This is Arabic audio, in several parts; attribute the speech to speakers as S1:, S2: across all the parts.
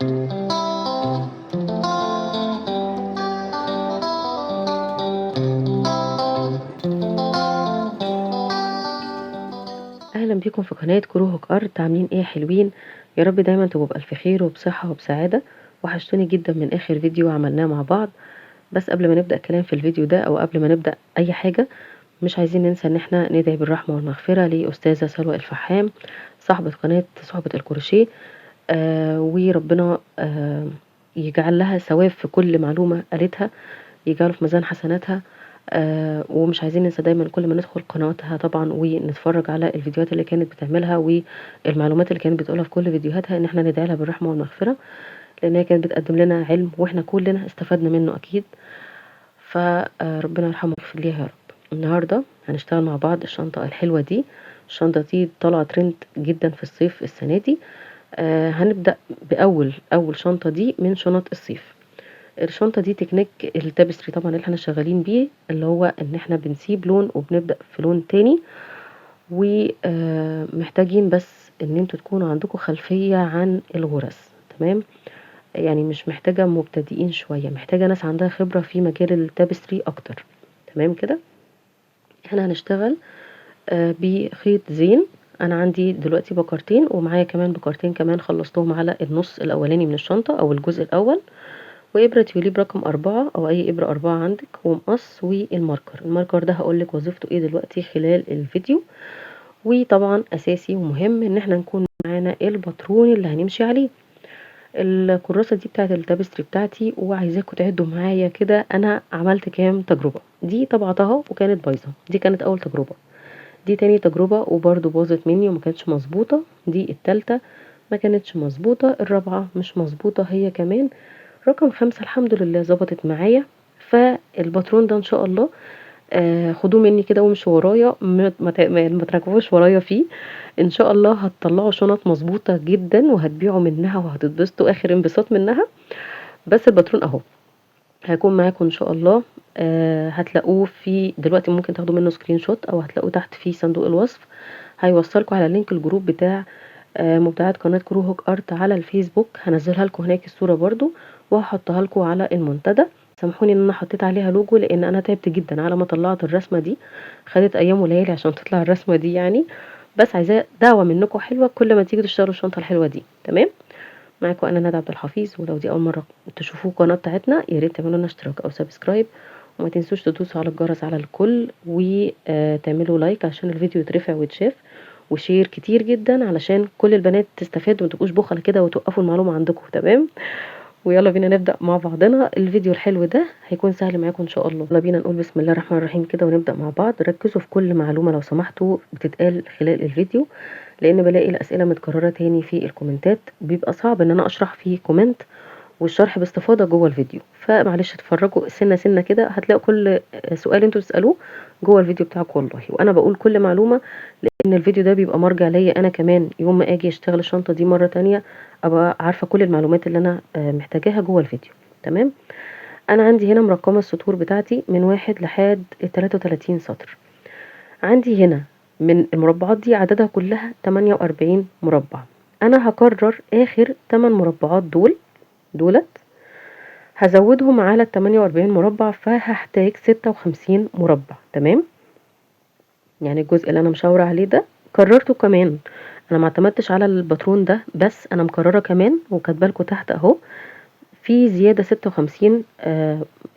S1: اهلا بيكم في قناة كروهك ارت. عاملين ايه حلوين؟ يا رب دايما تبقوا بألف خير وبصحة وبسعادة. وحشتوني جدا من اخر فيديو عملناه مع بعض. بس قبل ما نبدأ كلام في الفيديو ده او قبل ما نبدأ اي حاجة، مش عايزين ننسى ان احنا ندعي بالرحمة والمغفرة لأستاذة سلوى الفحام، صاحبة قناة صحبة الكروشيه. وربنا يجعل لها ثواب في كل معلومة قالتها، يجعله في ميزان حسناتها. ومش عايزين ننسى دايما كل ما ندخل قناتها طبعا ونتفرج على الفيديوهات اللي كانت بتعملها والمعلومات اللي كانت بتقولها في كل فيديوهاتها، ان احنا ندعي لها بالرحمة والمغفرة، لان هي كانت بتقدم لنا علم واحنا كلنا استفدنا منه اكيد. فربنا يرحمه ويغفر ليها يا رب. النهارده هنشتغل مع بعض الشنطة الحلوة دي. الشنطة دي طالعة ترند جدا في الصيف السنة دي. هنبدأ بأول شنطة دي من شنط الصيف. الشنطة دي تكنيك التابستري طبعا اللي احنا شغالين بيه، اللي هو ان احنا بنسيب لون وبنبدأ في لون تاني. ومحتاجين بس ان انتوا تكونوا عندكم خلفية عن الغرز. تمام، يعني مش محتاجة مبتدئين شوية، محتاجة ناس عندها خبرة في مجال التابستري اكتر. تمام كده. احنا هنشتغل بخيط زين. انا عندي دلوقتي بكرتين ومعايا كمان بكرتين كمان خلصتهم على النص الاولاني من الشنطة او الجزء الاول، وابرة تيوليب رقم 4 او اي ابرة 4 عندك، ومقص الماركر ده هقولك وظيفته ايه دلوقتي خلال الفيديو. وطبعا اساسي ومهم ان احنا نكون معانا الباترون اللي هنمشي عليه. الكراسة دي بتاعت التابستري بتاعتي، وعايزاكم تعدوا معايا كده انا عملت كام تجربة. دي طبعتها وكانت بايظة، دي كانت اول تجربة. دي تاني تجربة وبرضو باظت مني وما كانتش مظبوطة. دي التالتة ما كانتش مظبوطة. الرابعة مش مظبوطة هي كمان. رقم 5 الحمد لله ظبطت معايا. فالباترون ده ان شاء الله خدوه مني كده وامشوا ورايا، ما تركبوش ورايا فيه. ان شاء الله هتطلعوا شنط مظبوطة جدا وهتبيعوا منها وهتتبسطوا اخر انبساط منها. بس الباترون اهو هيكون معاكم ان شاء الله. هتلاقوه في دلوقتي، ممكن تاخدوا منه سكرين شوت او هتلاقوه تحت في صندوق الوصف. هيوصلكم على لينك الجروب بتاع مبدعات قناة كروهوك ارت على الفيسبوك. هنزلها لكم هناك الصورة برضو، وهحطها لكم على المنتدى. سامحوني ان انا حطيت عليها لوجو لان انا تعبت جدا على ما طلعت الرسمة دي، خدت ايام وليالي عشان تطلع الرسمة دي يعني. بس عايزاه دعوة منكم حلوة كل ما تيجوا تشتروا الشنطة الحلوة دي. تمام. معاكم انا ندى عبد الحفيظ، ولو دي اول مره تشوفوا القناه بتاعتنا يا ريت تعملوا لنا اشتراك او سبسكرايب، وما تنسوش تدوسوا على الجرس على الكل وتعملوا لايك عشان الفيديو يترفع ويتشاف، وشير كتير جدا علشان كل البنات تستفاد وما تبقوش بخله كده وتوقفوا المعلومه عندكم. تمام. ويلا بينا نبدا مع بعضنا. الفيديو الحلو ده هيكون سهل معاكم ان شاء الله. يلا بينا نقول بسم الله الرحمن الرحيم كده ونبدا مع بعض. ركزوا في كل معلومه لو سمحتوا بتتقال خلال الفيديو، لان بلاقي الاسئله متكرره تاني في الكومنتات، بيبقى صعب ان انا اشرح في كومنت والشرح باستفاضه جوه الفيديو. فمعلش اتفرجوا سنه سنه كده، هتلاقوا كل سؤال انتوا تسالوه جوه الفيديو بتاعكم والله. وانا بقول كل معلومه لان الفيديو ده بيبقى مرجع ليا انا كمان يوم ما اجي اشتغل الشنطه دي مره تانية، ابقى عارفه كل المعلومات اللي انا محتاجاها جوه الفيديو. تمام. انا عندي هنا مرقمه السطور بتاعتي من 1 لحد 33 سطر. عندي هنا من المربعات دي عددها كلها 48 مربع. انا هكرر اخر 8 مربعات دولت هزودهم على ال 48 مربع، فهحتاج 56 مربع. تمام. يعني الجزء اللي انا مشاورة عليه ده كررته كمان. انا ما اعتمدتش على الباترون ده بس، انا مكررة كمان وكاتبه لكم تحت اهو في زيادة 56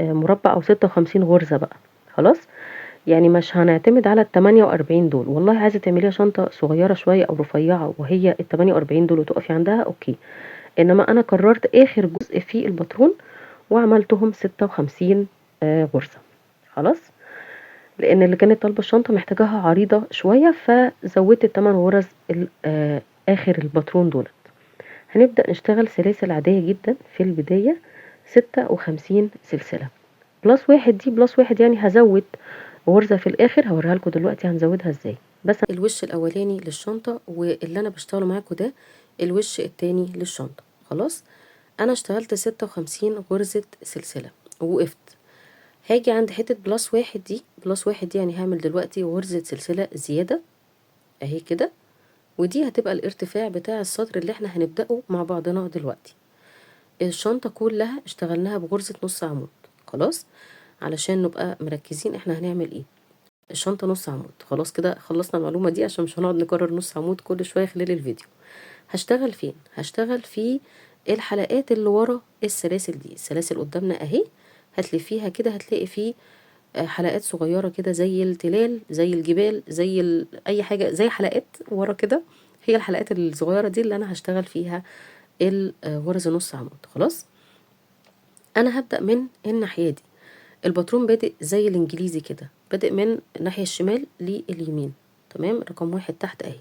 S1: مربع او 56 غرزة بقى. خلاص. يعني مش هنعتمد على ال 48 دول. والله عايزه تعمليها شنطه صغيره شويه او رفيعه وهي ال 48 دول وتقفي عندها اوكي، انما انا قررت اخر جزء في الباترون وعملتهم 56 غرزه. خلاص. لان اللي كانت طالبه الشنطه محتاجاها عريضه شويه، فزودت ال 8 غرز اخر الباترون دولت. هنبدا نشتغل سلاسل عاديه جدا في البدايه، 56 سلسله بلس واحد. دي بلس واحد يعني هزود غرزة في الاخر، هوريها لكم دلوقتي هنزودها ازاي. بس الوش الاولاني للشنطة واللي انا بشتغله معاكم ده الوش التاني للشنطة. خلاص. انا اشتغلت 56 غرزة سلسلة ووقفت. هاجي عند حتة بلس واحد دي. بلس واحد دي يعني هعمل دلوقتي غرزة سلسلة زيادة اهي كده، ودي هتبقى الارتفاع بتاع السطر اللي احنا هنبدأه مع بعضنا دلوقتي. الشنطة كلها اشتغلناها بغرزة نص عمود. خلاص، علشان نبقى مركزين احنا هنعمل ايه. الشنطة نص عمود. خلاص كده خلصنا المعلومة دي، عشان مش هنقعد نكرر نص عمود كل شوية خلال الفيديو. هشتغل فين؟ هشتغل في الحلقات اللي ورا السلاسل دي. السلاسل قدامنا اهي، هتلفيها كده هتلاقي فيه حلقات صغيرة كده زي التلال، زي الجبال، زي اي حاجة، زي حلقات ورا كده. هي الحلقات الصغيرة دي اللي انا هشتغل فيها الغرز نص عمود. خلاص، انا هبدأ من الناحية دي. الباترون بادئ زي الانجليزي كده، بادئ من الناحية الشمال لليمين. تمام، رقم 1 تحت اهي.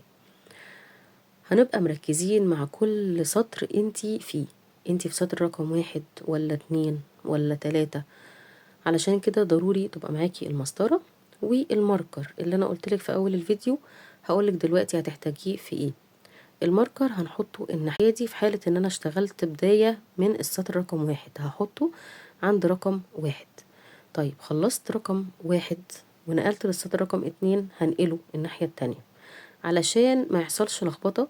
S1: هنبقى مركزين مع كل سطر انتي فيه، انتي في سطر رقم 1 ولا 2 ولا 3. علشان كده ضروري تبقى معاكي المسطرة والماركر اللي انا قلتلك في اول الفيديو. هقولك دلوقتي هتحتاجيه في ايه. الماركر هنحطه الناحية دي في حالة ان انا اشتغلت بداية من السطر رقم 1، هحطه عند رقم 1. طيب خلصت رقم 1 ونقلت للسطر رقم 2، هنقله الناحية التانية علشان ما يحصلش لخبطة.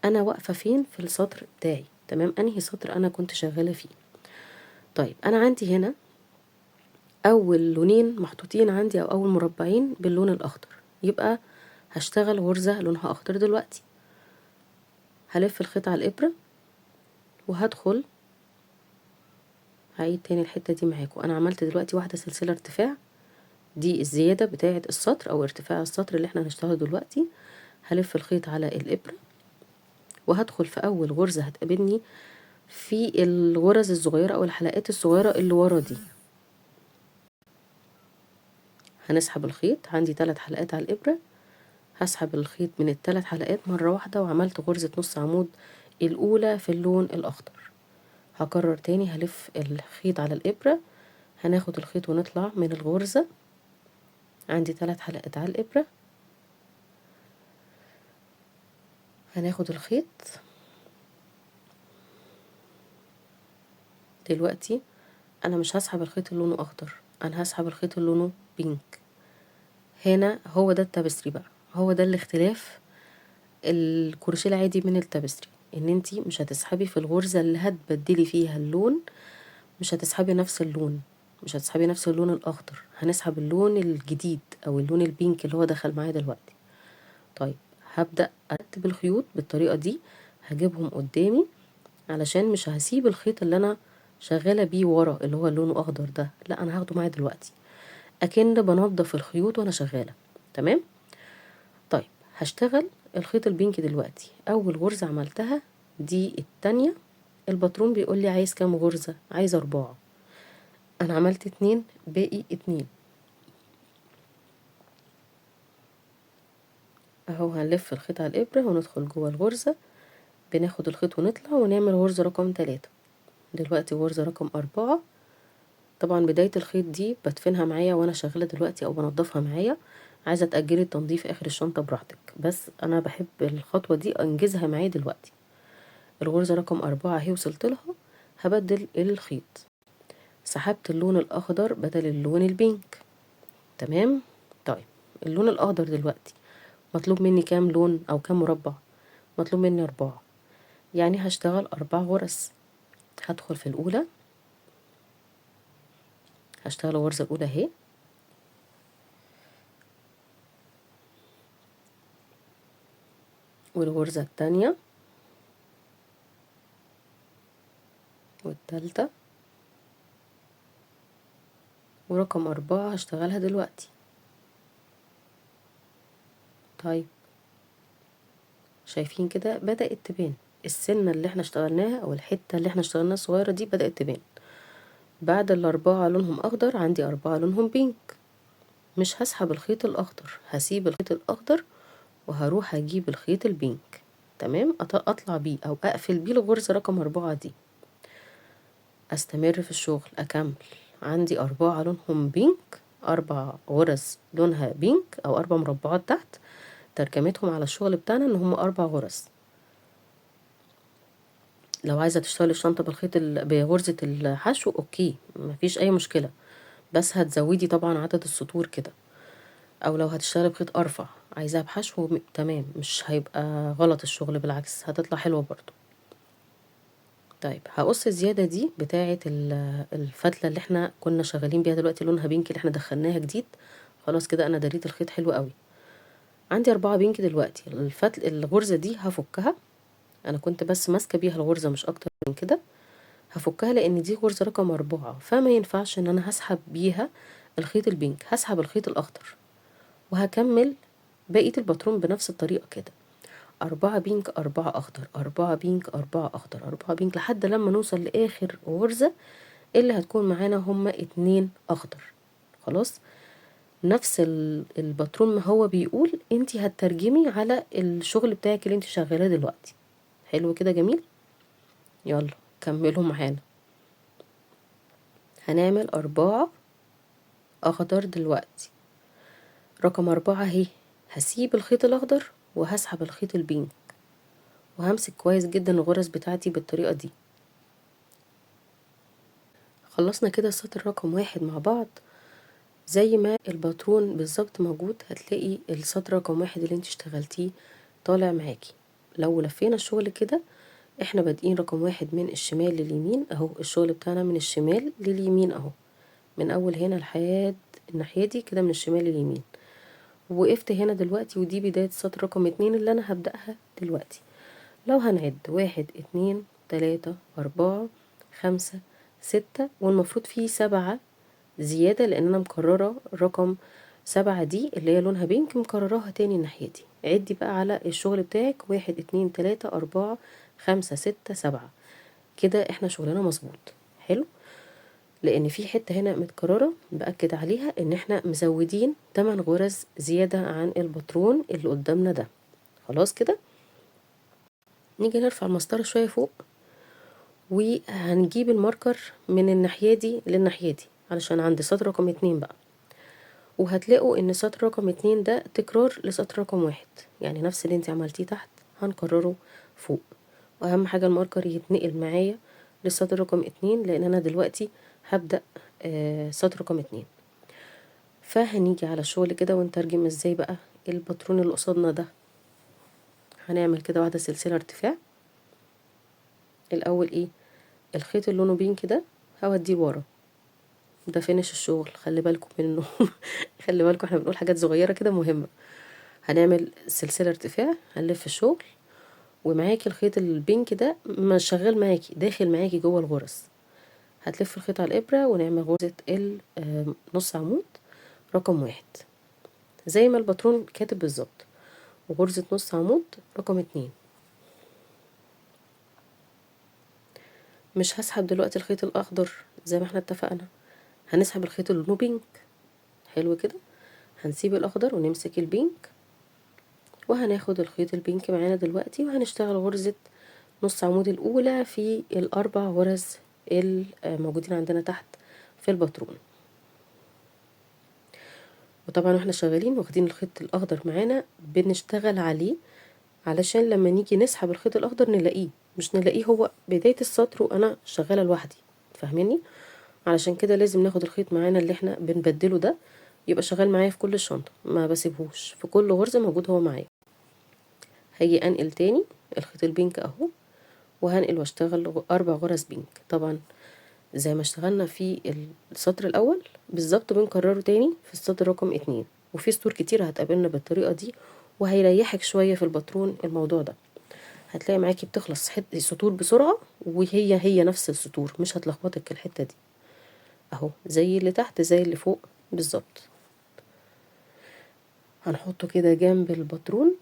S1: انا واقفة فين في السطر بتاعي؟ تمام، انهي سطر انا كنت شغالة فيه. طيب انا عندي هنا اول لونين محطوطين عندي، او اول مربعين باللون الاخضر، يبقى هشتغل غرزة لونها اخضر دلوقتي. هلف الخيط على الابرة وهدخل. هعيد تاني الحتة دي معاكم. انا عملت دلوقتي واحدة سلسلة ارتفاع، دي الزيادة بتاعة السطر او ارتفاع السطر اللي احنا هنشتغله دلوقتي. هلف الخيط على الابرة وهدخل في اول غرزة هتقابلني في الغرز الصغيرة او الحلقات الصغيرة اللي ورا دي. هنسحب الخيط، عندي 3 حلقات على الابرة، هسحب الخيط من ال3 حلقات مرة واحدة، وعملت غرزة نص عمود الاولى في اللون الاخضر. هكرر تاني، هلف الخيط على الابرة، هناخد الخيط ونطلع من الغرزة. عندي 3 حلقات على الابرة، هناخد الخيط دلوقتي. انا مش هسحب الخيط اللي لونه اخضر، انا هسحب الخيط اللي لونه بينك. هنا هو ده التابستري بقى، هو ده الاختلاف الكروشيه العادي من التابستري، ان انتي مش هتسحبي في الغرزة اللي هتبدلي فيها اللون، مش هتسحبي نفس اللون، مش هتسحبي نفس اللون الاخضر، هنسحب اللون الجديد او اللون البينك اللي هو دخل معايا دلوقتي. طيب هبدأ ارتب الخيوط بالطريقة دي، هجيبهم قدامي علشان مش هسيب الخيط اللي انا شغالة بيه ورا اللي هو لونه اخضر ده، لا انا هاخده معايا دلوقتي اكن بنضف الخيوط وانا شغالة. تمام. طيب هشتغل الخيط البينك دلوقتي. اول غرزة عملتها دي التانية، الباترون بيقول لي عايز كام غرزة؟ عايز 4. انا عملت 2، باقي 2 اهو. هنلف الخيط على الابرة وندخل جوه الغرزة، بناخد الخيط ونطلع ونعمل غرزة رقم 3. دلوقتي غرزة رقم 4. طبعا بداية الخيط دي بدفنها معايا وانا شغالة دلوقتي او بنضفها معايا. عايزة تأجلي التنظيف اخر الشنطة براحتك، بس انا بحب الخطوة دي انجزها معايا دلوقتي. الغرزة رقم 4 اهي وصلت لها. هبدل الخيط، سحبت اللون الاخضر بدل اللون البينك. تمام. طيب اللون الاخضر دلوقتي مطلوب مني كام لون او كام مربع؟ مطلوب مني 4، يعني هشتغل 4 غرز. هدخل في الاولى، هشتغل الغرزة الاولى اهي، والغرزة التانية والتالتة، ورقم 4 هشتغلها دلوقتي. طيب شايفين كده بدأت تبان السنة اللي احنا اشتغلناها او الحتة اللي احنا اشتغلناها الصغيرة دي بدأت تبان. بعد ال4 لونهم اخضر عندي 4 لونهم بينك. مش هسحب الخيط الاخضر، هسيب الخيط الاخضر وهروح اجيب الخيط البينك. تمام، اطلع بيه او اقفل بيه الغرزة رقم 4 دي. استمر في الشغل اكمل. عندي 4 لونهم بينك، 4 غرز لونها بينك او 4 مربعات تحت. ترجمتهم على الشغل بتاعنا ان هم 4 غرز. لو عايزة تشتغلي الشنطة بالخيط بغرزة الحشو اوكي، مفيش اي مشكلة، بس هتزودي طبعا عدد السطور كده. او لو هتشتغلي بخيط ارفع عايزاها بحشو تمام، مش هيبقى غلط الشغل، بالعكس هتطلع حلوة برضو. طيب هقص الزيادة دي بتاعة الفتلة اللي احنا كنا شغالين بيها دلوقتي لونها بينك اللي احنا دخلناها جديد. خلاص كده انا دريت الخيط حلو قوي. عندي 4 بينك دلوقتي. الغرزة دي هفكها، انا كنت بس ماسكة بيها الغرزة مش اكتر من كده. هفكها لان دي غرزة رقم 4، فما ينفعش ان انا هسحب بيها الخيط البينك، هسحب الخيط الاخضر وهكمل بقية الباترون بنفس الطريقة كده. 4 بينك 4 أخضر، 4 بينك 4 أخضر، 4 بينك لحد لما نوصل لآخر غرزة اللي هتكون معانا هما 2 أخضر. خلاص نفس الباترون ما هو بيقول انتي هتترجمي على الشغل بتاعك اللي انتي شغالاه دلوقتي. حلو كده جميل. يلا كملوا معانا. هنعمل 4 أخضر دلوقتي. رقم 4 اهي. هسيب الخيط الأخضر وهسحب الخيط البينك وهمسك كويس جدا الغرز بتاعتي بالطريقة دي. خلصنا كده السطر رقم 1 مع بعض. زي ما الباترون بالظبط موجود هتلاقي السطر رقم 1 اللي انت اشتغلتيه طالع معاكي. لو لفينا الشغل كده احنا بادئين رقم 1 من الشمال لليمين اهو، الشغل بتاعنا من الشمال لليمين اهو، من اول هنا لحد الناحية دي كده من الشمال لليمين. وقفت هنا دلوقتي ودي بداية السطر رقم 2 اللي انا هبدأها دلوقتي. لو هنعد 1 2 3 4 5 6 والمفروض فيه 7 زيادة لان انا مكررة رقم 7 دي اللي هي لونها بينك مكرراها تاني الناحية دي. عدي بقى على الشغل بتاعك 1 2 3 4 5 6 7 كده احنا شغلنا مظبوط. حلو. لان في حتة هنا متكررة بأكد عليها ان احنا مزودين 8 غرز زيادة عن الباترون اللي قدامنا ده. خلاص كده نيجي نرفع المسطرة شوية فوق وهنجيب الماركر من الناحية دي للناحية دي علشان عند سطر رقم 2 بقى. وهتلاقوا ان سطر رقم 2 ده تكرار لسطر رقم 1، يعني نفس اللي انت عملتيه تحت هنكرره فوق. واهم حاجة الماركر يتنقل معايا للسطر رقم 2 لان انا دلوقتي هبدأ سطر رقم 2. فهنيجي على الشغل كده ونترجم ازاي بقى الباترون اللي قصادنا ده. هنعمل كده واحدة سلسلة ارتفاع. الاول ايه، الخيط اللي لونه بينك ده هوديه ورا، ده فينش الشغل خلي بالكم منه. خلي بالكم احنا بنقول حاجات صغيرة كده مهمة. هنعمل سلسلة ارتفاع، هنلف الشغل ومعاكي الخيط البينك ده مش شغال معاكي، داخل معاكي جوه الغرز. هتلف الخيط على الابرة ونعمل غرزة نص عمود رقم 1 زي ما الباترون كاتب بالظبط، وغرزة نص عمود رقم 2. مش هسحب دلوقتي الخيط الاخضر زي ما احنا اتفقنا، هنسحب الخيط اللي لونه بينك. حلو كده. هنسيب الاخضر ونمسك البينك وهناخد الخيط البينك معانا دلوقتي وهنشتغل غرزة نص عمود الاولى في ال4 غرز الموجودين عندنا تحت في الباترون. وطبعا واحنا شغالين واخدين الخيط الاخضر معانا بنشتغل عليه علشان لما نيجي نسحب الخيط الاخضر نلاقيه، مش نلاقيه هو بداية السطر وانا شغالة لوحدي. فاهميني؟ علشان كده لازم ناخد الخيط معانا اللي احنا بنبدله ده يبقى شغال معايا في كل الشنطة، ما بسيبهوش في كل غرزة موجود هو معايا. هاجي انقل تاني الخيط البينك اهو وهنقل واشتغل 4 غرز بينك. طبعا زي ما اشتغلنا في السطر الاول بالظبط بنكرره تاني في السطر رقم 2. وفي سطور كتير هتقابلنا بالطريقة دي وهيريحك شوية في الباترون الموضوع ده. هتلاقي معاكي بتخلص السطور بسرعة وهي نفس السطور، مش هتلخبطك الحتة دي اهو، زي اللي تحت زي اللي فوق بالظبط. هنحطه كده جنب الباترون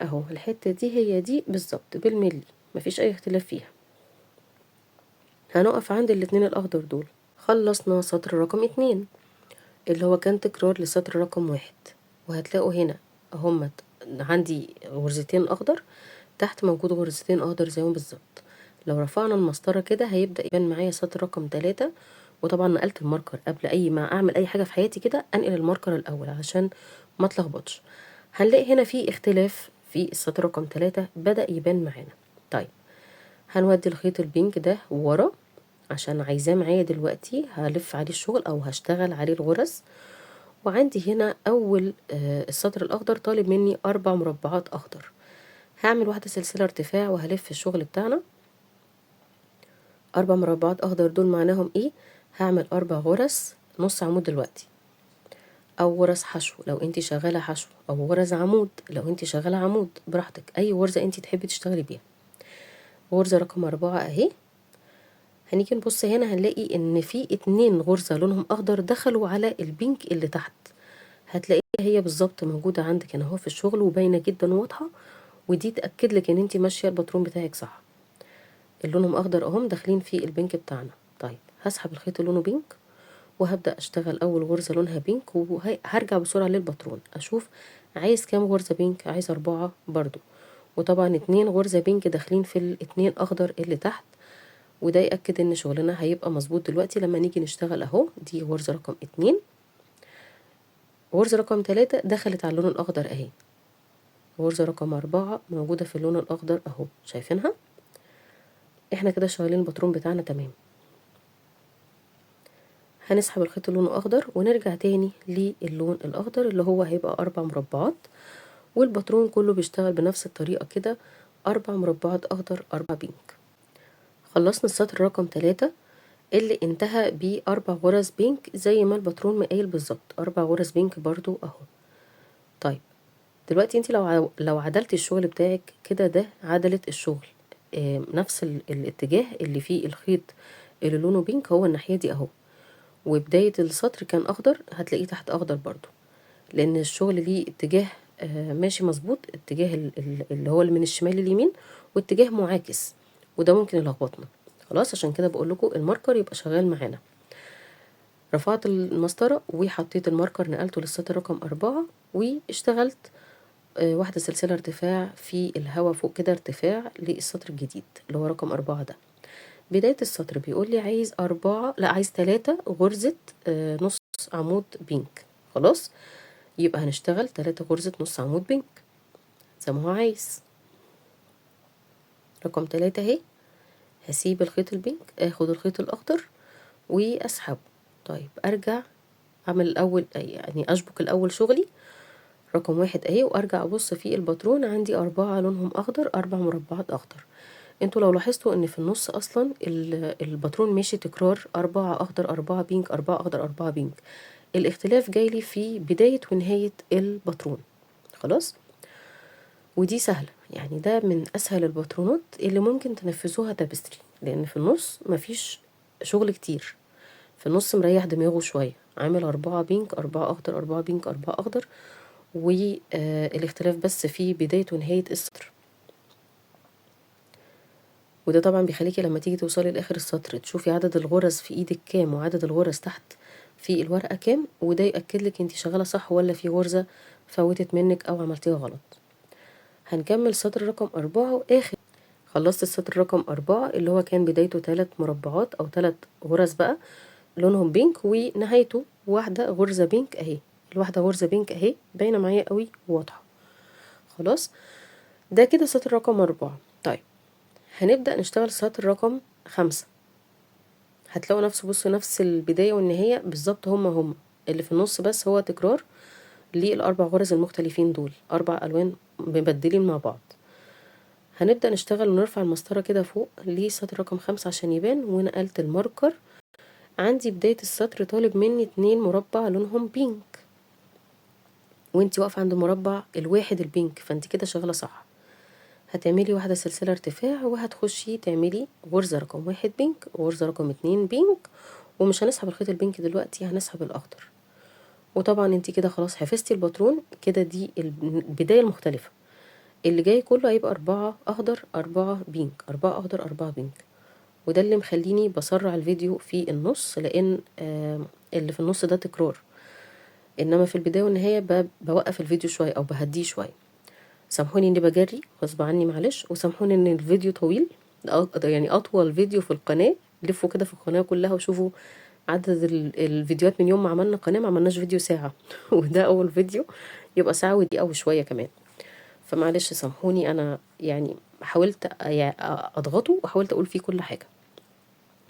S1: اهو، الحتة دي هي دي بالظبط بالملي، مفيش اي اختلاف فيها. هنقف عند الاتنين الاخضر دول. خلصنا سطر رقم 2 اللي هو كان تكرار لسطر رقم 1. وهتلاقوا هنا هما عندي غرزتين اخضر تحت، موجود غرزتين اخضر زيهم بالظبط. لو رفعنا المسطرة كده هيبدأ يبان معايا سطر رقم 3. وطبعا نقلت الماركر قبل اي ما اعمل اي حاجة في حياتي كده انقل الماركر الاول علشان ما تلخبطش. هنلاقي هنا في اختلاف في السطر رقم 3 بدأ يبان معانا. طيب هنودي الخيط البينك ده ورا عشان عايزاه معايا دلوقتي، هلف عليه الشغل او هشتغل عليه الغرز. وعندي هنا اول السطر الاخضر طالب مني 4 مربعات اخضر. هعمل واحدة سلسلة ارتفاع وهلف الشغل بتاعنا 4 مربعات اخضر دول معناهم ايه؟ هعمل 4 غرز نص عمود دلوقتي، او غرز حشو لو انت شغاله حشو، او غرز عمود لو انت شغاله عمود، براحتك، اي غرزه انت تحبي تشتغلي بيها. غرزه رقم 4 اهي. هنيجي نبص هنا هنلاقي ان في 2 غرزه لونهم اخضر دخلوا على البينك اللي تحت، هتلاقيها هي بالظبط موجوده عندك هنا اهو في الشغل وباينه جدا وواضحه، ودي تاكد لك ان انت ماشيه الباترون بتاعك صح. اللونهم اخضر اهم داخلين في البينك بتاعنا. طيب هسحب الخيط اللي لونه بينك وهبدأ اشتغل اول غرزة لونها بينك، وهرجع بسرعة للباترون اشوف عايز كام غرزة بينك. عايز 4 برضو، وطبعا 2 غرزة بينك داخلين في ال2 اخضر اللي تحت، وده يأكد ان شغلنا هيبقى مظبوط دلوقتي لما نيجي نشتغل اهو. دي غرزة رقم 2. غرزة رقم 3 دخلت على اللون الاخضر اهي. غرزة رقم 4 موجودة في اللون الاخضر اهو، شايفينها؟ احنا كده شغالين الباترون بتاعنا تمام. هنسحب الخيط اللي لونه اخضر ونرجع تاني للون الاخضر اللي هو هيبقى 4 مربعات، والباترون كله بيشتغل بنفس الطريقة كده، 4 مربعات اخضر 4 بينك. خلصنا السطر رقم 3 اللي انتهى ب4 غرز بينك زي ما الباترون مقايل بالظبط، 4 غرز بينك برضو اهو. طيب دلوقتي انت لو عدلتي الشغل بتاعك كده، ده عدلت الشغل، نفس الاتجاه اللي فيه الخيط اللي لونه بينك هو الناحية دي اهو، وبداية السطر كان اخضر هتلاقيه تحت اخضر برضو، لان الشغل ليه اتجاه ماشي مظبوط، اتجاه اللي هو اللي من الشمال لليمين، واتجاه معاكس، وده ممكن يلخبطنا. خلاص عشان كده بقول لكم الماركر يبقى شغال معانا. رفعت المسطرة وحطيت الماركر، نقلته للسطر رقم 4 واشتغلت واحدة سلسلة ارتفاع في الهواء فوق كده، ارتفاع للسطر الجديد اللي هو رقم 4 ده. بداية السطر بيقول لي عايز 3 غرزة نص عمود بينك. خلاص يبقى هنشتغل 3 غرزة نص عمود بينك زي ما هو عايز. رقم 3 اهي. هسيب الخيط البينك، اخد الخيط الاخضر واسحبه. طيب ارجع اعمل الاول، يعني اشبك الاول شغلي رقم 1 اهي، وارجع ابص في الباترون عندي 4 لونهم اخضر، 4 مربعات اخضر. انتوا لو لاحظتوا ان في النص اصلا الباترون ماشي تكرار، 4 اخضر 4 بينك 4 اخضر 4 بينك، الاختلاف جايلي في بداية ونهاية الباترون. خلاص، ودي سهلة، يعني ده من أسهل الباترونات اللي ممكن تنفذوها تابستري، لأن في النص مفيش شغل كتير، في النص مريح دماغه شوية، عامل 4 بينك 4 أخضر 4 بينك 4 أخضر، والاختلاف بس في بداية ونهاية السطر. وده طبعا بيخليكي لما تيجي توصلي لآخر السطر تشوفي عدد الغرز في ايدك كام وعدد الغرز تحت في الورقة كام، وده يأكد لك انتي شغالة صح ولا في غرزة فوتت منك أو عملتيها غلط. هنكمل سطر رقم 4 وآخر. خلصت السطر رقم 4 اللي هو كان بدايته 3 مربعات أو 3 غرز بقى لونهم بينك، ونهايته واحدة غرزة بينك اهي. الواحدة غرزة بينك اهي باينة معايا قوي وواضحة. خلاص ده كده سطر رقم 4. طيب هنبدأ نشتغل سطر رقم 5. هتلاقوا بصوا نفس البداية والنهاية بالظبط، هما اللي في النص بس هو تكرار للأربع غرز المختلفين دول، 4 ألوان مبدلين مع بعض. هنبدأ نشتغل ونرفع المسطرة كده فوق لسطر رقم 5 عشان يبان، ونقلت الماركر. عندي بداية السطر طالب مني 2 مربع لونهم بينك، وانتي واقفة عند مربع الواحد البينك، فانتي كده شغالة صح. هتعملي واحدة سلسلة ارتفاع وهتخشي تعملي غرزة رقم 1 بينك، غرزة رقم 2 بينك، ومش هنسحب الخيط البينك دلوقتي، هنسحب الأخضر. وطبعا انتي كده خلاص حفظتي الباترون كده، دي البداية المختلفة. اللي جاي كله هيبقى 4 أخضر 4 بينك 4 أخضر 4 بينك، وده اللي مخليني بسرع الفيديو في النص، لأن اللي في النص ده تكرار، إنما في البداية والنهاية بوقف الفيديو شوية أو بهديه شوية. سامحوني اني بجري غصب عني معلش، وسامحوني ان الفيديو طويل، يعني اطول فيديو في القناة. لفوا كده في القناة كلها وشوفوا عدد الفيديوهات من يوم ما عملنا قناة، ما عملناش فيديو ساعة وده اول فيديو يبقى ساعة ودقيقة وشوية كمان. فمعلش سامحوني، انا يعني حاولت اضغطه وحاولت اقول فيه كل حاجة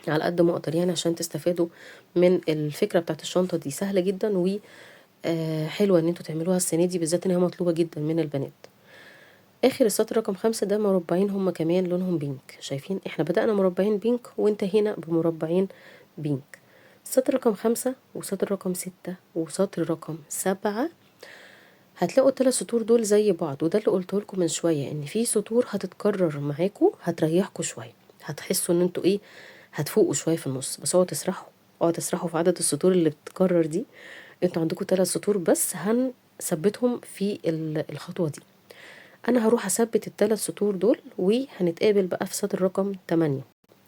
S1: على قد ما اقدر، يعني عشان تستفادوا من الفكرة بتاعت الشنطة دي. سهلة جدا وحلوة ان انتوا تعملوها السنة دي بالذات، انها مطلوبة جدا من البنات. اخر السطر رقم 5 ده مربعين هما كمان لونهم بينك. شايفين احنا بدأنا مربعين بينك وانتهينا بمربعين بينك. سطر رقم 5 وسطر رقم 6 وسطر رقم 7 هتلاقوا الثلاث سطور دول زي بعض، وده اللي قلته لكم من شويه، ان في سطور هتتكرر معاكم هتريحكم شويه، هتحسوا ان انتوا ايه، هتفوقوا شويه في النص. بس اقعدوا تسرحوا في عدد السطور اللي بتتكرر دي. انتوا عندكم 3 سطور بس هنثبتهم في الخطوه دي. انا هروح اثبت الثلاث سطور دول وهنتقابل بقى في سطر رقم 8.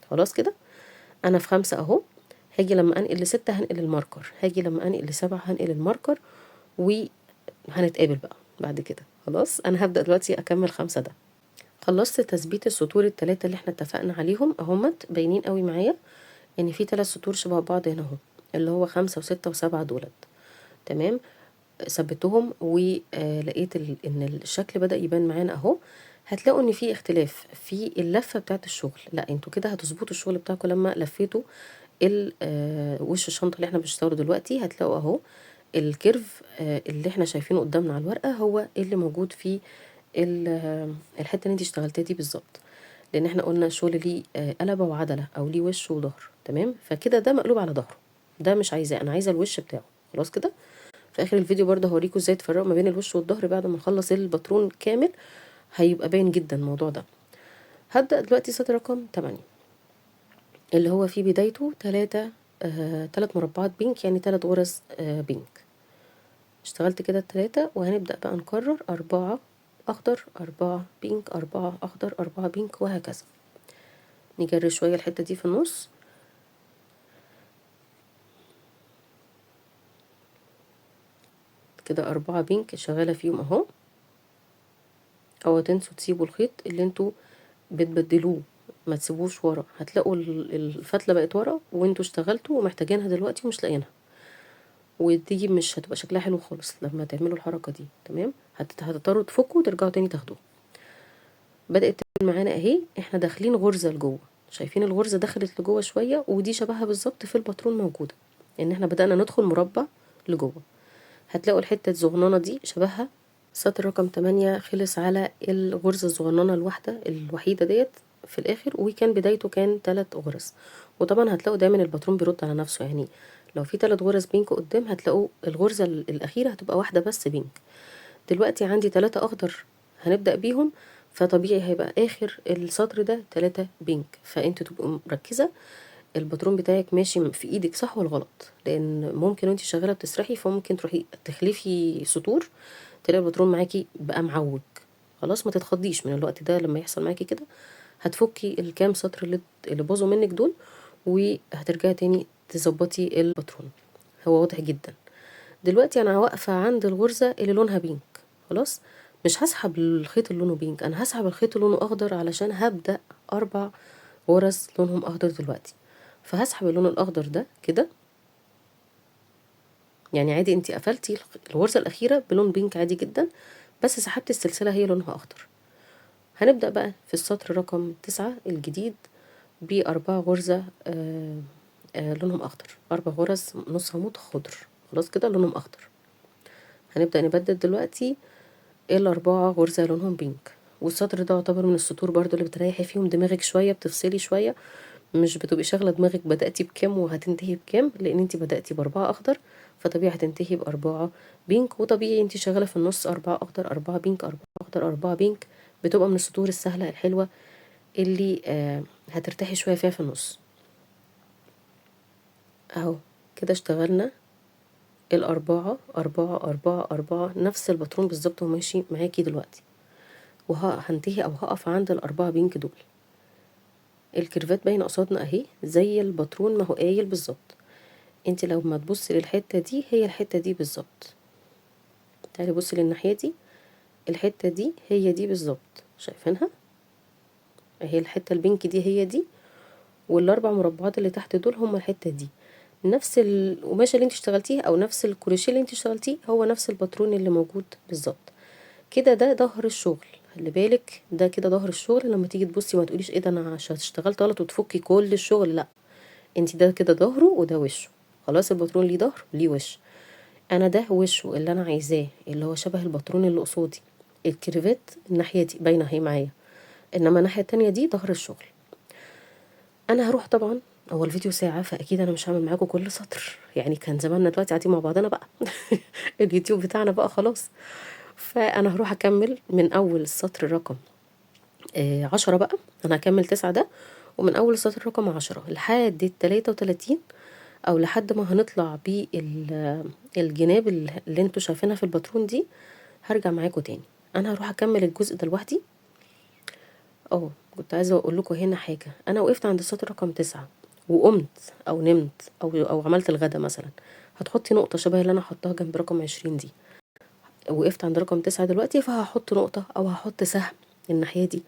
S1: خلاص كده انا في 5 اهو، هاجي لما انقل ل6 هنقل الماركر، هاجي لما انقل ل7 هنقل الماركر، وهنتقابل بقى بعد كده. خلاص انا هبدأ دلوقتي اكمل 5 ده. خلصت تثبيت السطور التلاتة اللي احنا اتفقنا عليهم اهمت، باينين قوي معايا ان في 3 سطور شبه بعض هنا اهو، اللي هو 5 و6 و7 دولت. تمام، ثبتهم ولقيت ان الشكل بدأ يبان معانا اهو. هتلاقوا ان في اختلاف في اللفة بتاعت الشغل، لا انتوا كده هتظبطوا الشغل بتاعكم لما لفيتوا وش الشنطة اللي احنا بنشتغله دلوقتي. هتلاقوا اهو الكيرف اللي احنا شايفينه قدامنا على الورقة هو اللي موجود في الحتة اللي انت اشتغلتها دي بالظبط، لان احنا قلنا الشغل ليه قلبة وعدلة او ليه وش وظهر. تمام، فكده ده مقلوب على ظهره، ده مش عايزاه، انا عايزة الوش بتاعه. خلاص كده في اخر الفيديو برضه هوريكم ازاي تفرقوا ما بين الوش والظهر بعد ما نخلص الباترون كامل، هيبقى باين جدا الموضوع ده. هبدأ دلوقتي سطر رقم 8 اللي هو في بدايته 3 مربعات بينك، يعني 3 غرز بينك. اشتغلت كده ال3 وهنبدأ بقى نكرر 4 أخضر 4 بينك 4 أخضر 4 بينك وهكذا. نجري شوية الحتة دي في النص كده، 4 بينك شغالة فيهم اهو. او تنسوا تسيبوا الخيط اللي انتوا بتبدلوه، ما تسيبوش ورا. هتلاقوا الفتلة بقت ورا وانتوا اشتغلتوا ومحتاجينها دلوقتي ومش لاقيينها، ودي مش هتبقى شكلها حلو خالص لما تعملوا الحركة دي. تمام، هتضطروا تفكوا وترجعوا تاني تاخدوها. بدأت تبان معانا اهي، احنا داخلين غرزة لجوه. شايفين الغرزة دخلت لجوه شوية، ودي شبهها بالظبط في الباترون موجودة، ان احنا بدأنا ندخل مربع لجوه. هتلاقوا الحتة الصغننة دي شبهها. سطر رقم 8 خلص على الغرزة الصغننة الوحيدة ديت في الآخر، وكان بدايته كان 3 غرز. وطبعا هتلاقوا دايما الباترون بيرد على نفسه، يعني لو في 3 غرز بينك قدام هتلاقوا الغرزة الأخيرة هتبقى واحدة بس بينك. دلوقتي عندي 3 أخضر هنبدأ بيهم، فطبيعي هيبقى آخر السطر ده 3 بينك. فانت تبقوا مركزة الباترون بتاعك ماشي في ايدك صح ولا غلط، لان ممكن وانت شغاله بتسرحي فممكن تروحي تخلفي سطور تلاقي الباترون معاكي بقى معوج. خلاص ما تتخضيش من الوقت ده، لما يحصل معاكي كده هتفكي الكام سطر اللي باظوا منك دول، وهترجعي تاني تظبطي الباترون. هو واضح جدا. دلوقتي انا واقفه عند الغرزه اللي لونها بينك. خلاص مش هسحب الخيط اللي لونه بينك، انا هسحب الخيط اللي لونه اخضر علشان هبدا 4 غرز لونهم اخضر دلوقتي. فهسحب اللون الاخضر ده كده، يعني عادي انتي قفلتي الغرزة الاخيرة بلون بينك عادي جدا، بس سحبت السلسلة هي لونها اخضر. هنبدأ بقى في السطر رقم 9 الجديد ب4 غرزة لونهم اخضر، 4 غرز نص عمود خضر. خلاص كده لونهم اخضر. هنبدأ نبدل دلوقتي ال4 غرزة لونهم بينك. والسطر ده يعتبر من السطور برضو اللي بتريحي فيهم دماغك شوية، بتفصلي شوية، مش بتبقي شاغله دماغك بدأتي بكام وهتنتهي بكام، لان انت بدأتي ب4 اخضر فطبيعي هتنتهي ب4 بينك. وطبيعي انت شغاله في النص 4 اخضر 4 بينك 4 اخضر 4 بينك، بتبقى من السطور السهله الحلوه اللي هترتاحي شويه فيها في النص. اهو كده اشتغلنا الأربعة 4 نفس الباترون بالظبط وماشي معاكي دلوقتي، وهنتهي او هقف عند ال4 بينك دول. الكيرفات باينه قصادنا اهي زي الباترون ما هو قايل بالظبط. انت لو ما تبصي للحته دي هي الحته دي بالظبط، تعالي بصي للناحيه دي، الحته دي هي دي بالظبط، شايفينها اهي الحته البينك دي هي دي، والاربع مربعات اللي تحت دول هما الحته دي. نفس القماشه اللي انت اشتغلتيه او نفس الكروشيه اللي انت اشتغلتيه هو نفس الباترون اللي موجود بالظبط كده. ده ظهر الشغل، خلي بالك ده كده ظهر الشغل. لما تيجي تبصي ما تقوليش ايه ده انا عشان اشتغلت غلط وتفكي كل الشغل، لا انت ده كده ظهره وده وشه. خلاص الباترون ليه ظهر وليه وش، انا ده وشه اللي انا عايزاه اللي هو شبه الباترون اللي قصادي، الكريفات الناحية دي باينة اهي معايا، انما الناحية التانية دي ظهر الشغل. انا هروح طبعا، هو الفيديو ساعة فاكيد انا مش هعمل معاكم كل سطر، يعني كان زماننا دلوقتي قاعدين مع بعضنا بقى اليوتيوب بتاعنا بقى خلاص. فانا هروح اكمل من اول السطر رقم 10 بقى. انا هكمل 9 ده، ومن اول السطر رقم 10 لحد 33، او لحد ما هنطلع بالجناب اللي انتوا شايفينها في الباترون دي، هرجع معاكم تاني. انا هروح اكمل الجزء ده لوحدي. كنت عايزه اقول لكم هنا حاجه. انا وقفت عند السطر رقم 9 وقمت او نمت او عملت الغدا مثلا، هتحطي نقطه شبه اللي انا حطاها جنب رقم 20 دي. وقفت عند رقم 9 دلوقتي، فهحط نقطه او هحط سهم الناحيه دي،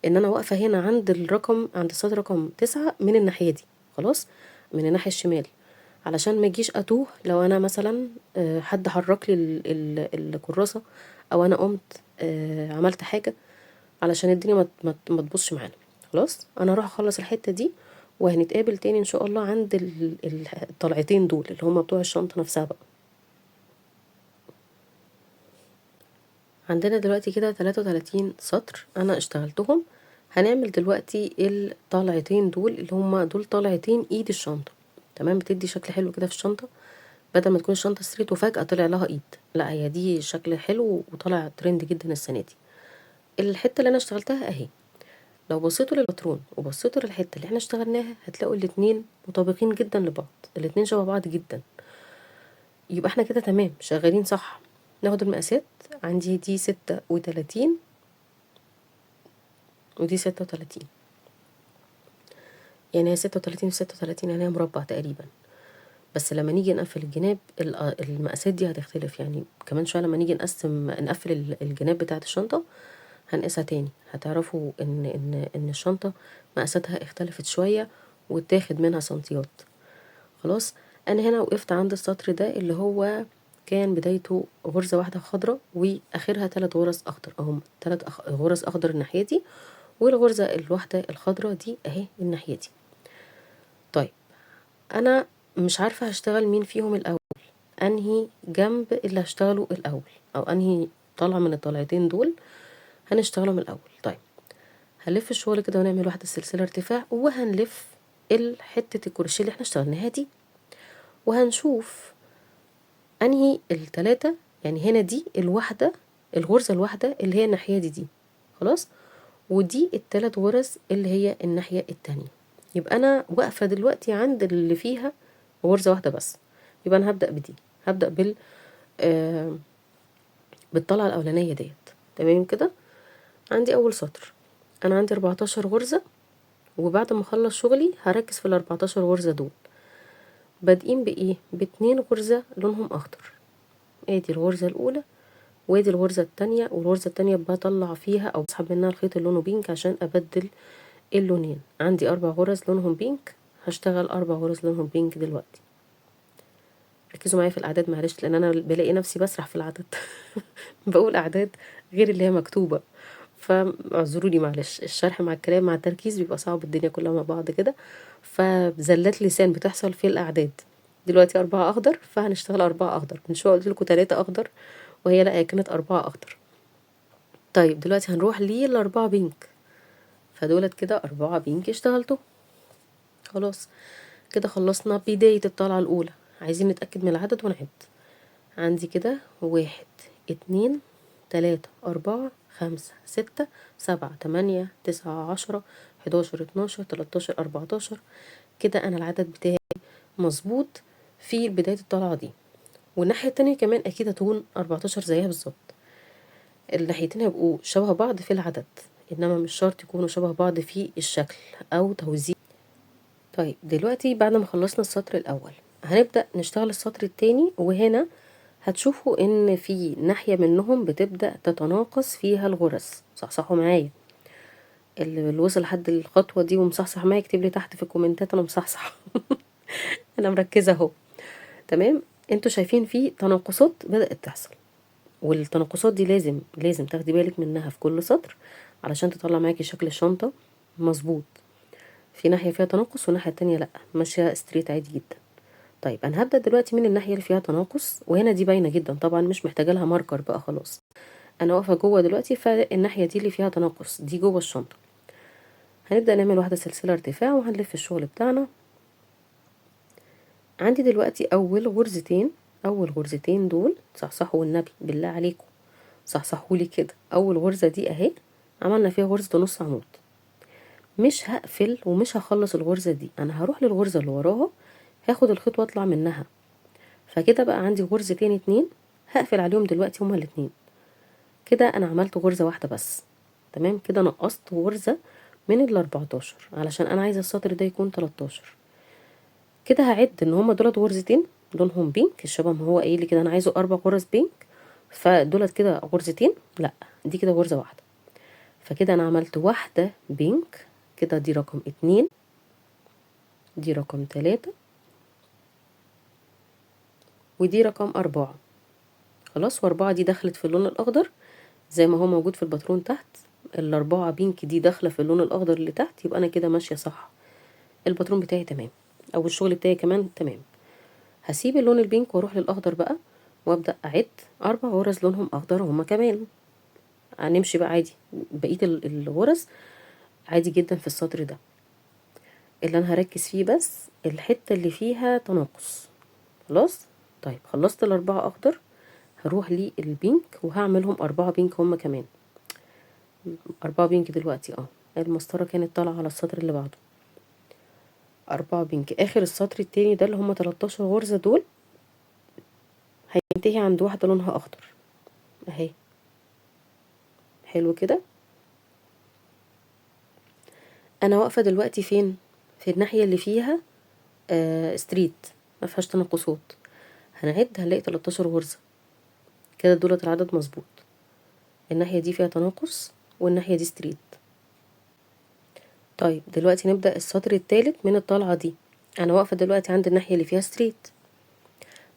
S1: ان انا واقفه هنا عند عند السطر رقم 9 من الناحيه دي، خلاص، من الناحيه الشمال، علشان ما اجيش اتوه لو انا مثلا حد حرك لي الكراسه، او انا قمت عملت حاجه، علشان الدنيا ما تبصش معانا. خلاص، انا هروح اخلص الحته دي، وهنتقابل تاني ان شاء الله عند الطلعتين دول اللي هم بتوع الشنطه نفسها بقى. عندنا دلوقتي كده 33 سطر انا اشتغلتهم. هنعمل دلوقتي الطلعتين دول اللي هم دول طلعتين ايد الشنطه. تمام، بتدي شكل حلو كده في الشنطه، بدل ما تكون الشنطه ستريت وفجاه طلع لها ايد، لا هي دي شكل حلو وطلع ترند جدا السنه دي. الحته اللي انا اشتغلتها اهي، لو بصيتوا للباترون وبصيتوا للحته اللي احنا اشتغلناها هتلاقوا الاتنين مطابقين جدا لبعض، الاتنين شبه بعض جدا. يبقى احنا كده تمام شغالين صح. ناخد المقاسات. عندي دي 36 ودي 36، يعني هي 36 و 36، يعني هي مربع تقريبا. بس لما نيجي نقفل الجناب المقاسات دي هتختلف، يعني كمان شويه لما نيجي نقفل الجناب بتاعه الشنطه هنقيسها تاني، هتعرفوا ان الشنطه مقاساتها اختلفت شويه واتاخد منها سنتيات. خلاص، انا هنا وقفت عند السطر ده اللي هو كان بدايته غرزة واحدة خضرة واخرها 3 غرز اخضر، اهم 3 غرز اخضر الناحية دي، والغرزة الواحدة الخضرة دي اهي الناحية دي. طيب، انا مش عارفة هشتغل مين فيهم الاول، انهي جنب اللي هشتغله الاول، او انهي طالعة من الطلعتين دول هنشتغلهم الاول. طيب، هنلف الشغل كده ونعمل واحدة سلسلة ارتفاع، وهنلف حتة الكروشيه اللي احنا اشتغلناها دي، وهنشوف انهي التلاتة. يعني هنا دي الواحدة، الغرزة الواحدة اللي هي الناحية دي خلاص، ودي التلات غرز اللي هي الناحية التانية. يبقى انا واقفة دلوقتي عند اللي فيها غرزة واحدة بس، يبقى انا هبدأ بدي، هبدأ بالطلعة الاولانية ديت. تمام كده، عندي اول سطر، انا عندي 14 غرزة، وبعد ما اخلص شغلي هركز في ال14 غرزة دول. بادئين بايه؟ باتنين غرزة لونهم اخضر، ادي الغرزة الاولى وادي الغرزة التانية، والغرزة التانية بطلع فيها او بسحب منها الخيط اللي لونه بينك عشان ابدل اللونين. عندي 4 غرز لونهم بينك، هشتغل 4 غرز لونهم بينك دلوقتي. ركزوا معايا في الاعداد معلش، لان انا بلاقي نفسي بسرح في العدد بقول اعداد غير اللي هي مكتوبة، فاعذروني معلش، الشرح مع الكلام مع التركيز بيبقى صعب، الدنيا كلها مع بعض كده، فزلات لسان بتحصل في الاعداد. دلوقتي 4 اخضر، فهنشتغل 4 اخضر. من شوية قلت لكم 3 اخضر، وهي لا، هي كانت 4 اخضر. طيب دلوقتي هنروح لل4 بينك، فدولت كده 4 بينك اشتغلته. خلاص كده خلصنا بداية الطلعة الأولى. عايزين نتأكد من العدد ونعد. عندي كده 1 2 3 4 5 6 7 8 9 10 11 12 13 14. كده أنا العدد بتاعي مظبوط في بداية الطلعة دي، والناحية التانية كمان أكيد هتكون 14 زيها بالظبط. الناحيتين هيبقوا شبه بعض في العدد، انما مش شرط يكونوا شبه بعض في الشكل او توزيع. طيب دلوقتي بعد ما خلصنا السطر الاول هنبدأ نشتغل السطر التاني، وهنا هتشوفوا ان في ناحية منهم بتبدأ تتناقص فيها الغرز. صحصحوا معايا، اللي وصل لحد الخطوة دي ومصحصح معايا يكتب لي تحت في الكومنتات انا مصحصح انا مركزة اهو. تمام، انتوا شايفين في تناقصات بدأت تحصل، والتناقصات دي لازم تاخدي بالك منها في كل سطر علشان تطلع معاكي شكل الشنطة مظبوط. في ناحية فيها تناقص والناحية التانية لأ، ماشية ستريت عادي جدا. طيب انا هبدأ دلوقتي من الناحية اللي فيها تناقص، وهنا دي باينة جدا طبعا، مش محتاجة لها ماركر بقى خلاص. انا واقفه جوه دلوقتي، فالناحيه دي اللي فيها تناقص دي جوه الشنطه. هنبدا نعمل واحده سلسله ارتفاع وهنلف الشغل بتاعنا. عندي دلوقتي اول غرزتين دول، صحصحوا والنبي بالله عليكم صحصحولي كده. اول غرزه دي اهي، عملنا فيها غرزه نص عمود. مش هقفل ومش هخلص الغرزه دي، انا هروح للغرزه اللي وراها، هاخد الخيط واطلع منها. فكده بقى عندي غرزتين اتنين هقفل عليهم دلوقتي هما الاتنين. كده انا عملت غرزه واحده بس. تمام كده، نقصت غرزه من ال14 علشان انا عايزه السطر ده يكون 13. كده هعد ان هما دولت غرزتين لونهم بينك، الشبه ما هو قايل لي كده انا عايزه 4 غرز بينك، فدولت كده غرزتين، لا دي كده غرزه واحده. فكده انا عملت واحده بينك، كده دي رقم 2، دي رقم 3، ودي رقم 4. خلاص، و4 دي دخلت في اللون الاخضر زي ما هو موجود في الباترون تحت. ال4 بينك دي داخله في اللون الاخضر اللي تحت، يبقى انا كده ماشيه صح، الباترون بتاعي تمام، او الشغل بتاعي كمان تمام. هسيب اللون البينك واروح للاخضر بقى، وابدا اعد 4 غرز لونهم اخضر هما كمان. هنمشي بقى عادي بقيه الغرز عادي جدا في السطر ده. اللي انا هركز فيه بس الحته اللي فيها تناقص. خلاص، طيب خلصت ال4 اخضر، هروح للبينك وهعملهم 4 بينك هما كمان. 4 بينك دلوقتي المسطره كانت طالعه على السطر اللي بعده. 4 بينك اخر السطر التاني ده اللي هما 13 غرزه دول، هينتهي عند واحده لونها اخضر اهي. حلو كده. انا واقفه دلوقتي فين؟ في الناحيه اللي فيها ستريت، ما فيهاش تناقصات. هنعد هنلاقي 13 غرزه كده، دولت العدد مظبوط. الناحيه دي فيها تناقص والناحيه دي ستريت. طيب دلوقتي نبدا السطر الثالث من الطلعه دي. انا واقفه دلوقتي عند الناحيه اللي فيها ستريت،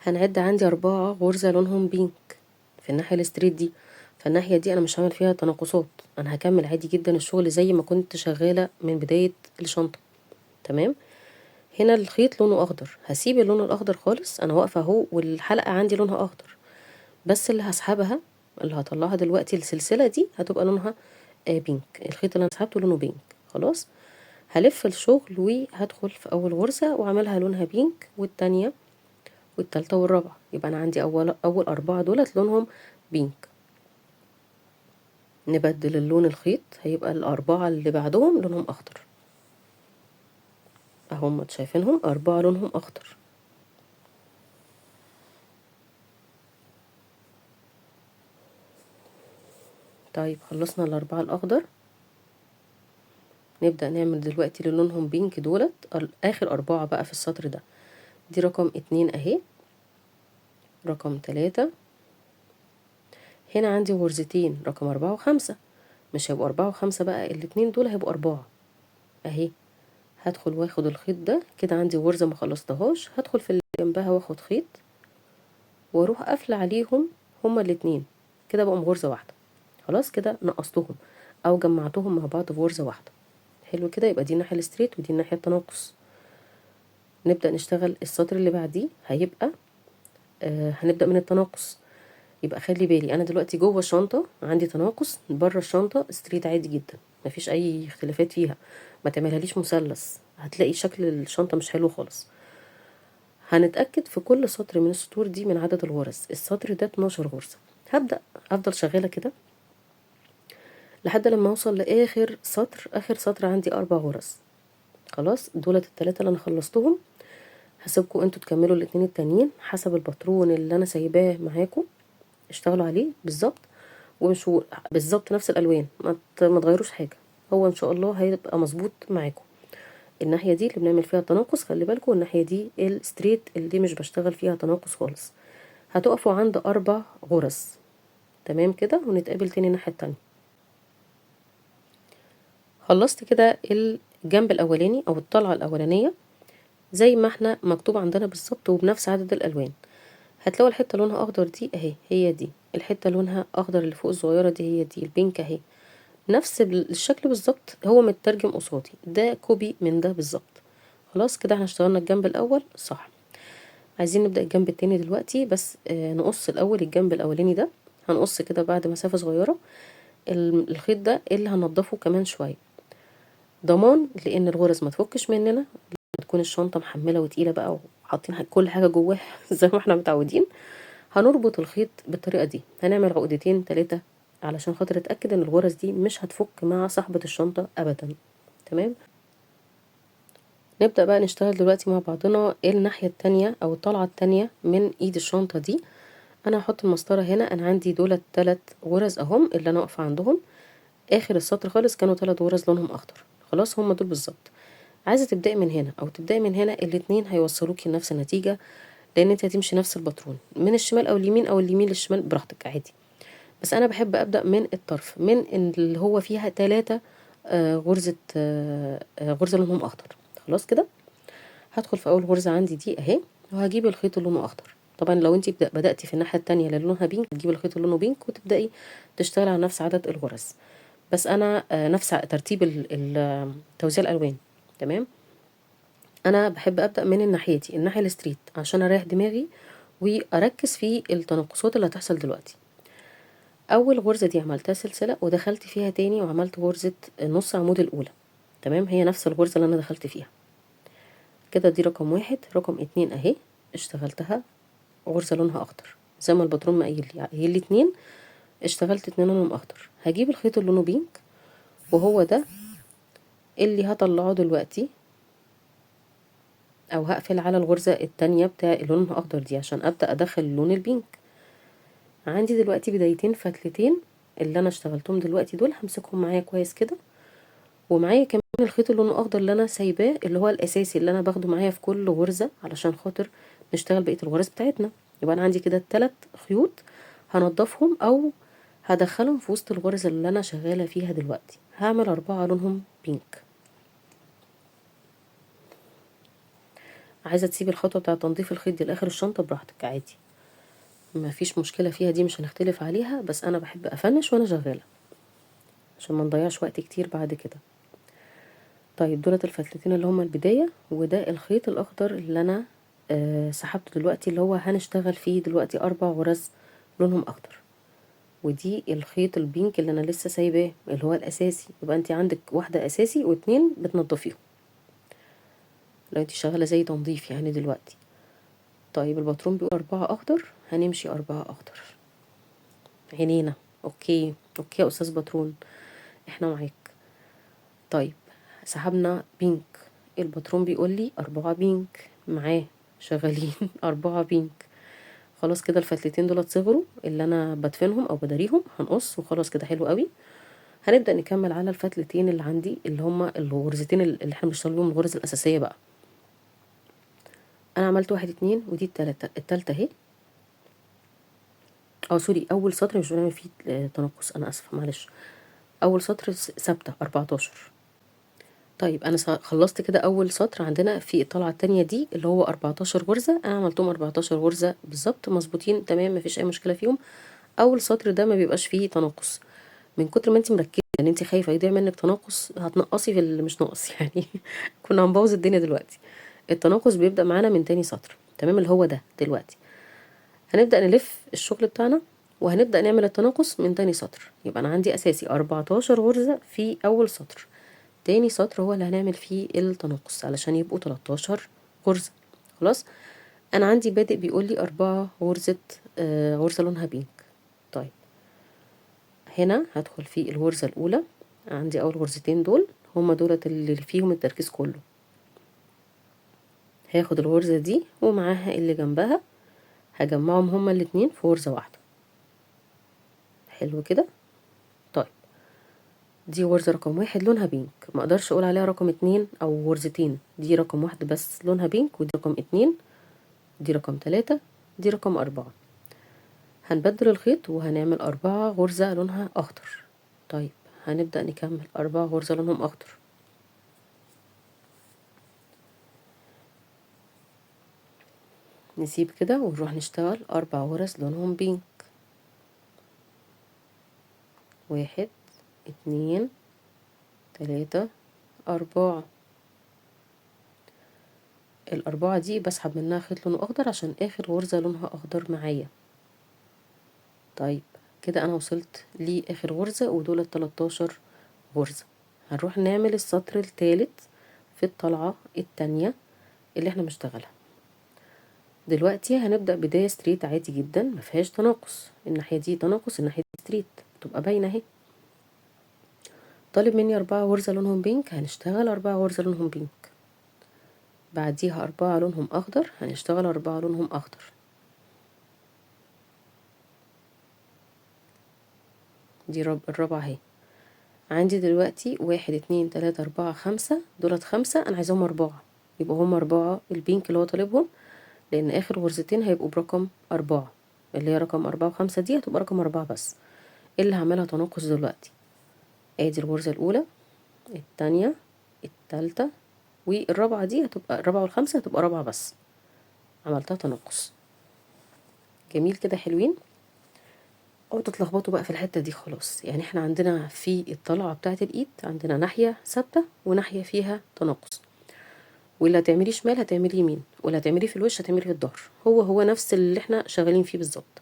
S1: هنعد عندي 4 غرزه لونهم بينك في الناحيه الستريت دي. فالناحيه دي انا مش هعمل فيها تناقصات، انا هكمل عادي جدا الشغل زي ما كنت شغاله من بدايه الشنطه. تمام. هنا الخيط لونه اخضر، هسيب اللون الاخضر خالص، انا واقفه اهو والحلقه عندي لونها اخضر، بس اللي هسحبها اللي هطلعها دلوقتي السلسله دي هتبقى لونها بينك. الخيط اللي انا سحبته لونه بينك. خلاص، هلف الشغل وهدخل في اول غرزه واعملها لونها بينك، والتانية والتالتة والرابعه، يبقى انا عندي اول 4 دولت لونهم بينك. نبدل اللون الخيط، هيبقى ال4 اللي بعدهم لونهم اخضر اهم، شايفينهم 4 لونهم اخضر. طيب خلصنا ال4 الاخضر، نبدأ نعمل دلوقتي اللي لونهم بينك دولت اخر 4 بقى في السطر ده. دي رقم 2 اهي، رقم 3. هنا عندي غرزتين رقم 4 و5، مش هيبقوا 4 و5 بقى، الاتنين دول هيبقوا 4 اهي. هدخل واخد الخيط ده كده، عندي غرزة ما خلصتهاش، هدخل في اللي جنبها واخد خيط واروح قافلة عليهم هما الاتنين كده، بقوا غرزة واحدة. خلاص كده نقصتهم او جمعتهم مع بعض في غرزة واحدة. حلو كده، يبقى دي الناحية الستريت ودي الناحية التناقص. نبدأ نشتغل السطر اللي بعديه، هيبقى هنبدأ من التناقص. يبقى خلي بالي انا دلوقتي جوه الشنطة عندي تناقص، بره الشنطة ستريت عادي جدا، مفيش اي اختلافات فيها. ما تعملهاليش مثلث، هتلاقي شكل الشنطة مش حلو خالص. هنتأكد في كل سطر من السطور دي من عدد الغرز. السطر ده 12 غرزة. هبدأ افضل شغالة كده لحد لما اوصل لاخر سطر. اخر سطر عندي 4 غرز. خلاص، دولت ال3 اللي انا خلصتهم. هسيبكم انتوا تكملوا الاتنين التانيين حسب الباترون اللي انا سايباه معاكم، اشتغلوا عليه بالظبط، ومشوا بالظبط نفس الالوان، ما تغيروش حاجه، هو ان شاء الله هيبقى مظبوط معاكم. الناحيه دي اللي بنعمل فيها تناقص خلي بالكم، الناحيه دي الستريت اللي دي مش بشتغل فيها تناقص خالص. هتقفوا عند 4 غرز. تمام كده، ونتقابل تاني الناحيه التانية. خلصت كده الجنب الاولاني او الطلعه الاولانيه زي ما احنا مكتوب عندنا بالظبط وبنفس عدد الالوان. هتلاقوا الحته لونها اخضر دي اهي، هي دي الحته لونها اخضر اللي فوق الصغيره دي، هي دي البينك اهي، نفس الشكل بالظبط، هو مترجم قصادي، ده كوبي من ده بالظبط. خلاص كده احنا اشتغلنا الجنب الاول صح. عايزين نبدا الجنب التاني دلوقتي، بس نقص الاول الجنب الاولاني ده هنقص كده بعد مسافة صغيرة. الخيط ده اللي هنضفه كمان شوية ضمان لان الغرز ما تفكش مننا، تكون الشنطة محملة وتقيلة بقى وحاطين كل حاجة جواها زي ما احنا متعودين. هنربط الخيط بالطريقة دي، هنعمل عقدتين 3 علشان خاطر اتأكد ان الغرز دي مش هتفك مع صاحبة الشنطة ابدا. تمام. نبدأ بقى نشتغل دلوقتي مع بعضنا الناحية التانية او الطلعة التانية من ايد الشنطة دي. انا هحط المسطرة هنا، انا عندي دول 3 غرز اهم اللي انا واقفة عندهم. اخر السطر خالص كانوا 3 غرز لونهم اخضر، خلاص هم دول بالظبط. عايزة تبدأي من هنا او تبدأي من هنا، الاتنين هيوصلوكي لنفس النتيجة، لان انت هتمشي نفس الباترون من الشمال او اليمين او اليمين للشمال براحتك عادي. بس انا بحب ابدأ من الطرف من اللي هو فيها 3 غرزة لونهم اخضر. خلاص كده هدخل في اول غرزة عندي دي اهي، وهجيب الخيط اللي لونه اخضر. طبعا لو انت بدأتي في الناحية التانية اللي لونها بينك تجيبي الخيط اللي لونه بينك وتبدأي تشتغلي على نفس عدد الغرز. بس انا نفس ترتيب توزيع الالوان. تمام. انا بحب ابدا من الناحيه دي، الناحيه الستريت، عشان اريح دماغي واركز في التناقصات اللي هتحصل دلوقتي. اول غرزه دي عملتها سلسله ودخلت فيها تاني وعملت غرزه نص عمود الاولى. تمام، هي نفس الغرزه اللي انا دخلت فيها كده. دي رقم 1. رقم 2 اهي اشتغلتها غرزه لونها اخضر زي ما الباترون ما قايل لي 2، اشتغلت 2 لونهم اخضر. هجيب الخيط اللي لونه بينك وهو ده اللي هطلعه دلوقتي، او هقفل على الغرزة التانية بتاع اللون الاخضر دي عشان ابدأ ادخل اللون البينك. عندي دلوقتي بدايتين فتلتين اللي انا اشتغلتهم دلوقتي دول همسكهم معايا كويس كده، ومعايا كمان الخيط اللون الاخضر اللي انا سايباه اللي هو الاساسي اللي انا باخده معايا في كل غرزة علشان خاطر نشتغل بقية الغرز بتاعتنا. يبقى انا عندي كده 3 خيوط هنضفهم او هدخلهم في وسط الغرزة اللي انا شغالة فيها دلوقتي. هعمل 4 لونهم بينك. عايزة تسيبي الخطوة بتاعة تنظيف الخيط دي لاخر الشنطة براحتك عادي، ما فيش مشكلة فيها، دي مش هنختلف عليها، بس انا بحب افنش وانا شغالة عشان ما نضيعش وقت كتير بعد كده. طيب دولت الفتلتين اللي هما البداية، وده الخيط الاخضر اللي انا سحبته دلوقتي اللي هو هنشتغل فيه دلوقتي 4 غرز لونهم اخضر. ودي الخيط البينك اللي انا لسه سايباه اللي هو الاساسي. يبقى انت عندك واحدة اساسي و2 بتنضفيهم لو انت شغالة زي تنظيف يعني دلوقتي. طيب الباترون بيقول 4 اخضر، هنمشي 4 اخضر. عينينا. اوكي اوكي يا استاذ باترون، احنا معاك. طيب سحبنا بينك، الباترون بيقول لي 4 بينك معاه شغالين 4 بينك. خلاص كده الفتلتين دول صغروا اللي انا بدفنهم او بداريهم، هنقص وخلاص كده حلو قوي. هنبدأ نكمل على الفتلتين اللي عندي اللي هما الغرزتين اللي احنا بنشتغل بيهم الغرز الاساسية بقى. انا عملت 1 2 ودي التالتة اهي. سوري، اول سطر مش بنعمل فيه تناقص، انا اسفة معلش. اول سطر ثابتة 14. طيب انا خلصت كده اول سطر عندنا في الطلعه التانية دي اللي هو 14 غرزه، انا عملتهم 14 غرزه بالظبط مظبوطين تمام، مفيش اي مشكله فيهم. اول سطر ده ما بيبقاش فيه تناقص، من كتر ما انت مركزه ان انت خايفه يضيع منك تناقص هتنقصي في اللي مش ناقص يعني كنا هنبوظ الدنيا دلوقتي. التناقص بيبدا معانا من تاني سطر تمام اللي هو ده. دلوقتي هنبدا نلف الشغل بتاعنا وهنبدا نعمل التناقص من تاني سطر. يبقى انا عندي اساسي 14 غرزه في اول سطر، تاني سطر هو اللي هنعمل فيه التناقص علشان يبقوا 13 غرزة. خلاص انا عندي بادئ بيقول لي 4 غرزة غرزة لونها بينك. طيب هنا هدخل في الغرزة الاولى، عندي اول غرزتين دول هما دولت اللي فيهم التركيز كله. هاخد الغرزة دي ومعاها اللي جنبها هجمعهم هما الاتنين في غرزة واحدة. حلو كده. طيب دي غرزة رقم 1 لونها بينك، ما اقدرش اقول عليها رقم 2 او غرزتين، دي رقم 1 بس لونها بينك، ودي رقم 2، دي رقم 3، دي رقم 4. هنبدل الخيط وهنعمل 4 غرزة لونها اخضر. طيب هنبدأ نكمل 4 غرزة لونهم اخضر. نسيب كده ونروح نشتغل 4 غرز لونهم بينك. 1 2 3 4. الأربعة دي بسحب منها خيط لونه أخضر عشان آخر غرزة لونها أخضر معايا. طيب كده انا وصلت لاخر غرزة، ودول 13 غرزة. هنروح نعمل السطر الثالث في الطلعة التانية اللي احنا بنشتغلها. دلوقتي هنبدأ بداية ستريت عادي جدا، مفيهاش تناقص، الناحية دي تناقص الناحية دي ستريت، تبقى باينة اهي. طالب مني 4 غرزة لونهم بينك، هنشتغل 4 غرزة لونهم بينك. بعديها 4 لونهم اخضر، هنشتغل 4 لونهم اخضر. دي الرابعة اهي. عندي دلوقتي 1 2 3 4 5، دولت 5، انا عايزاهم 4، يبقى هم 4 البينك اللي هو طالبهم، لان اخر غرزتين هيبقوا برقم 4، اللي هي رقم 4 و5 دي هتبقى رقم 4 بس. اللي هعملها تناقص دلوقتي، ادي الغرزة الاولى، التانية، التالتة، والرابعة دي هتبقى الرابعة والخامسة هتبقى رابعة بس، عملتها تناقص. جميل كده، حلوين. او تتلخبطوا بقى في الحتة دي خلاص. يعني احنا عندنا في الطلعة بتاعة الايد عندنا ناحية ثابتة وناحية فيها تناقص، واللي هتعمليه شمال هتعمليه يمين، واللي هتعمليه في الوش هتعمليه في الظهر، هو نفس اللي احنا شغالين فيه بالظبط.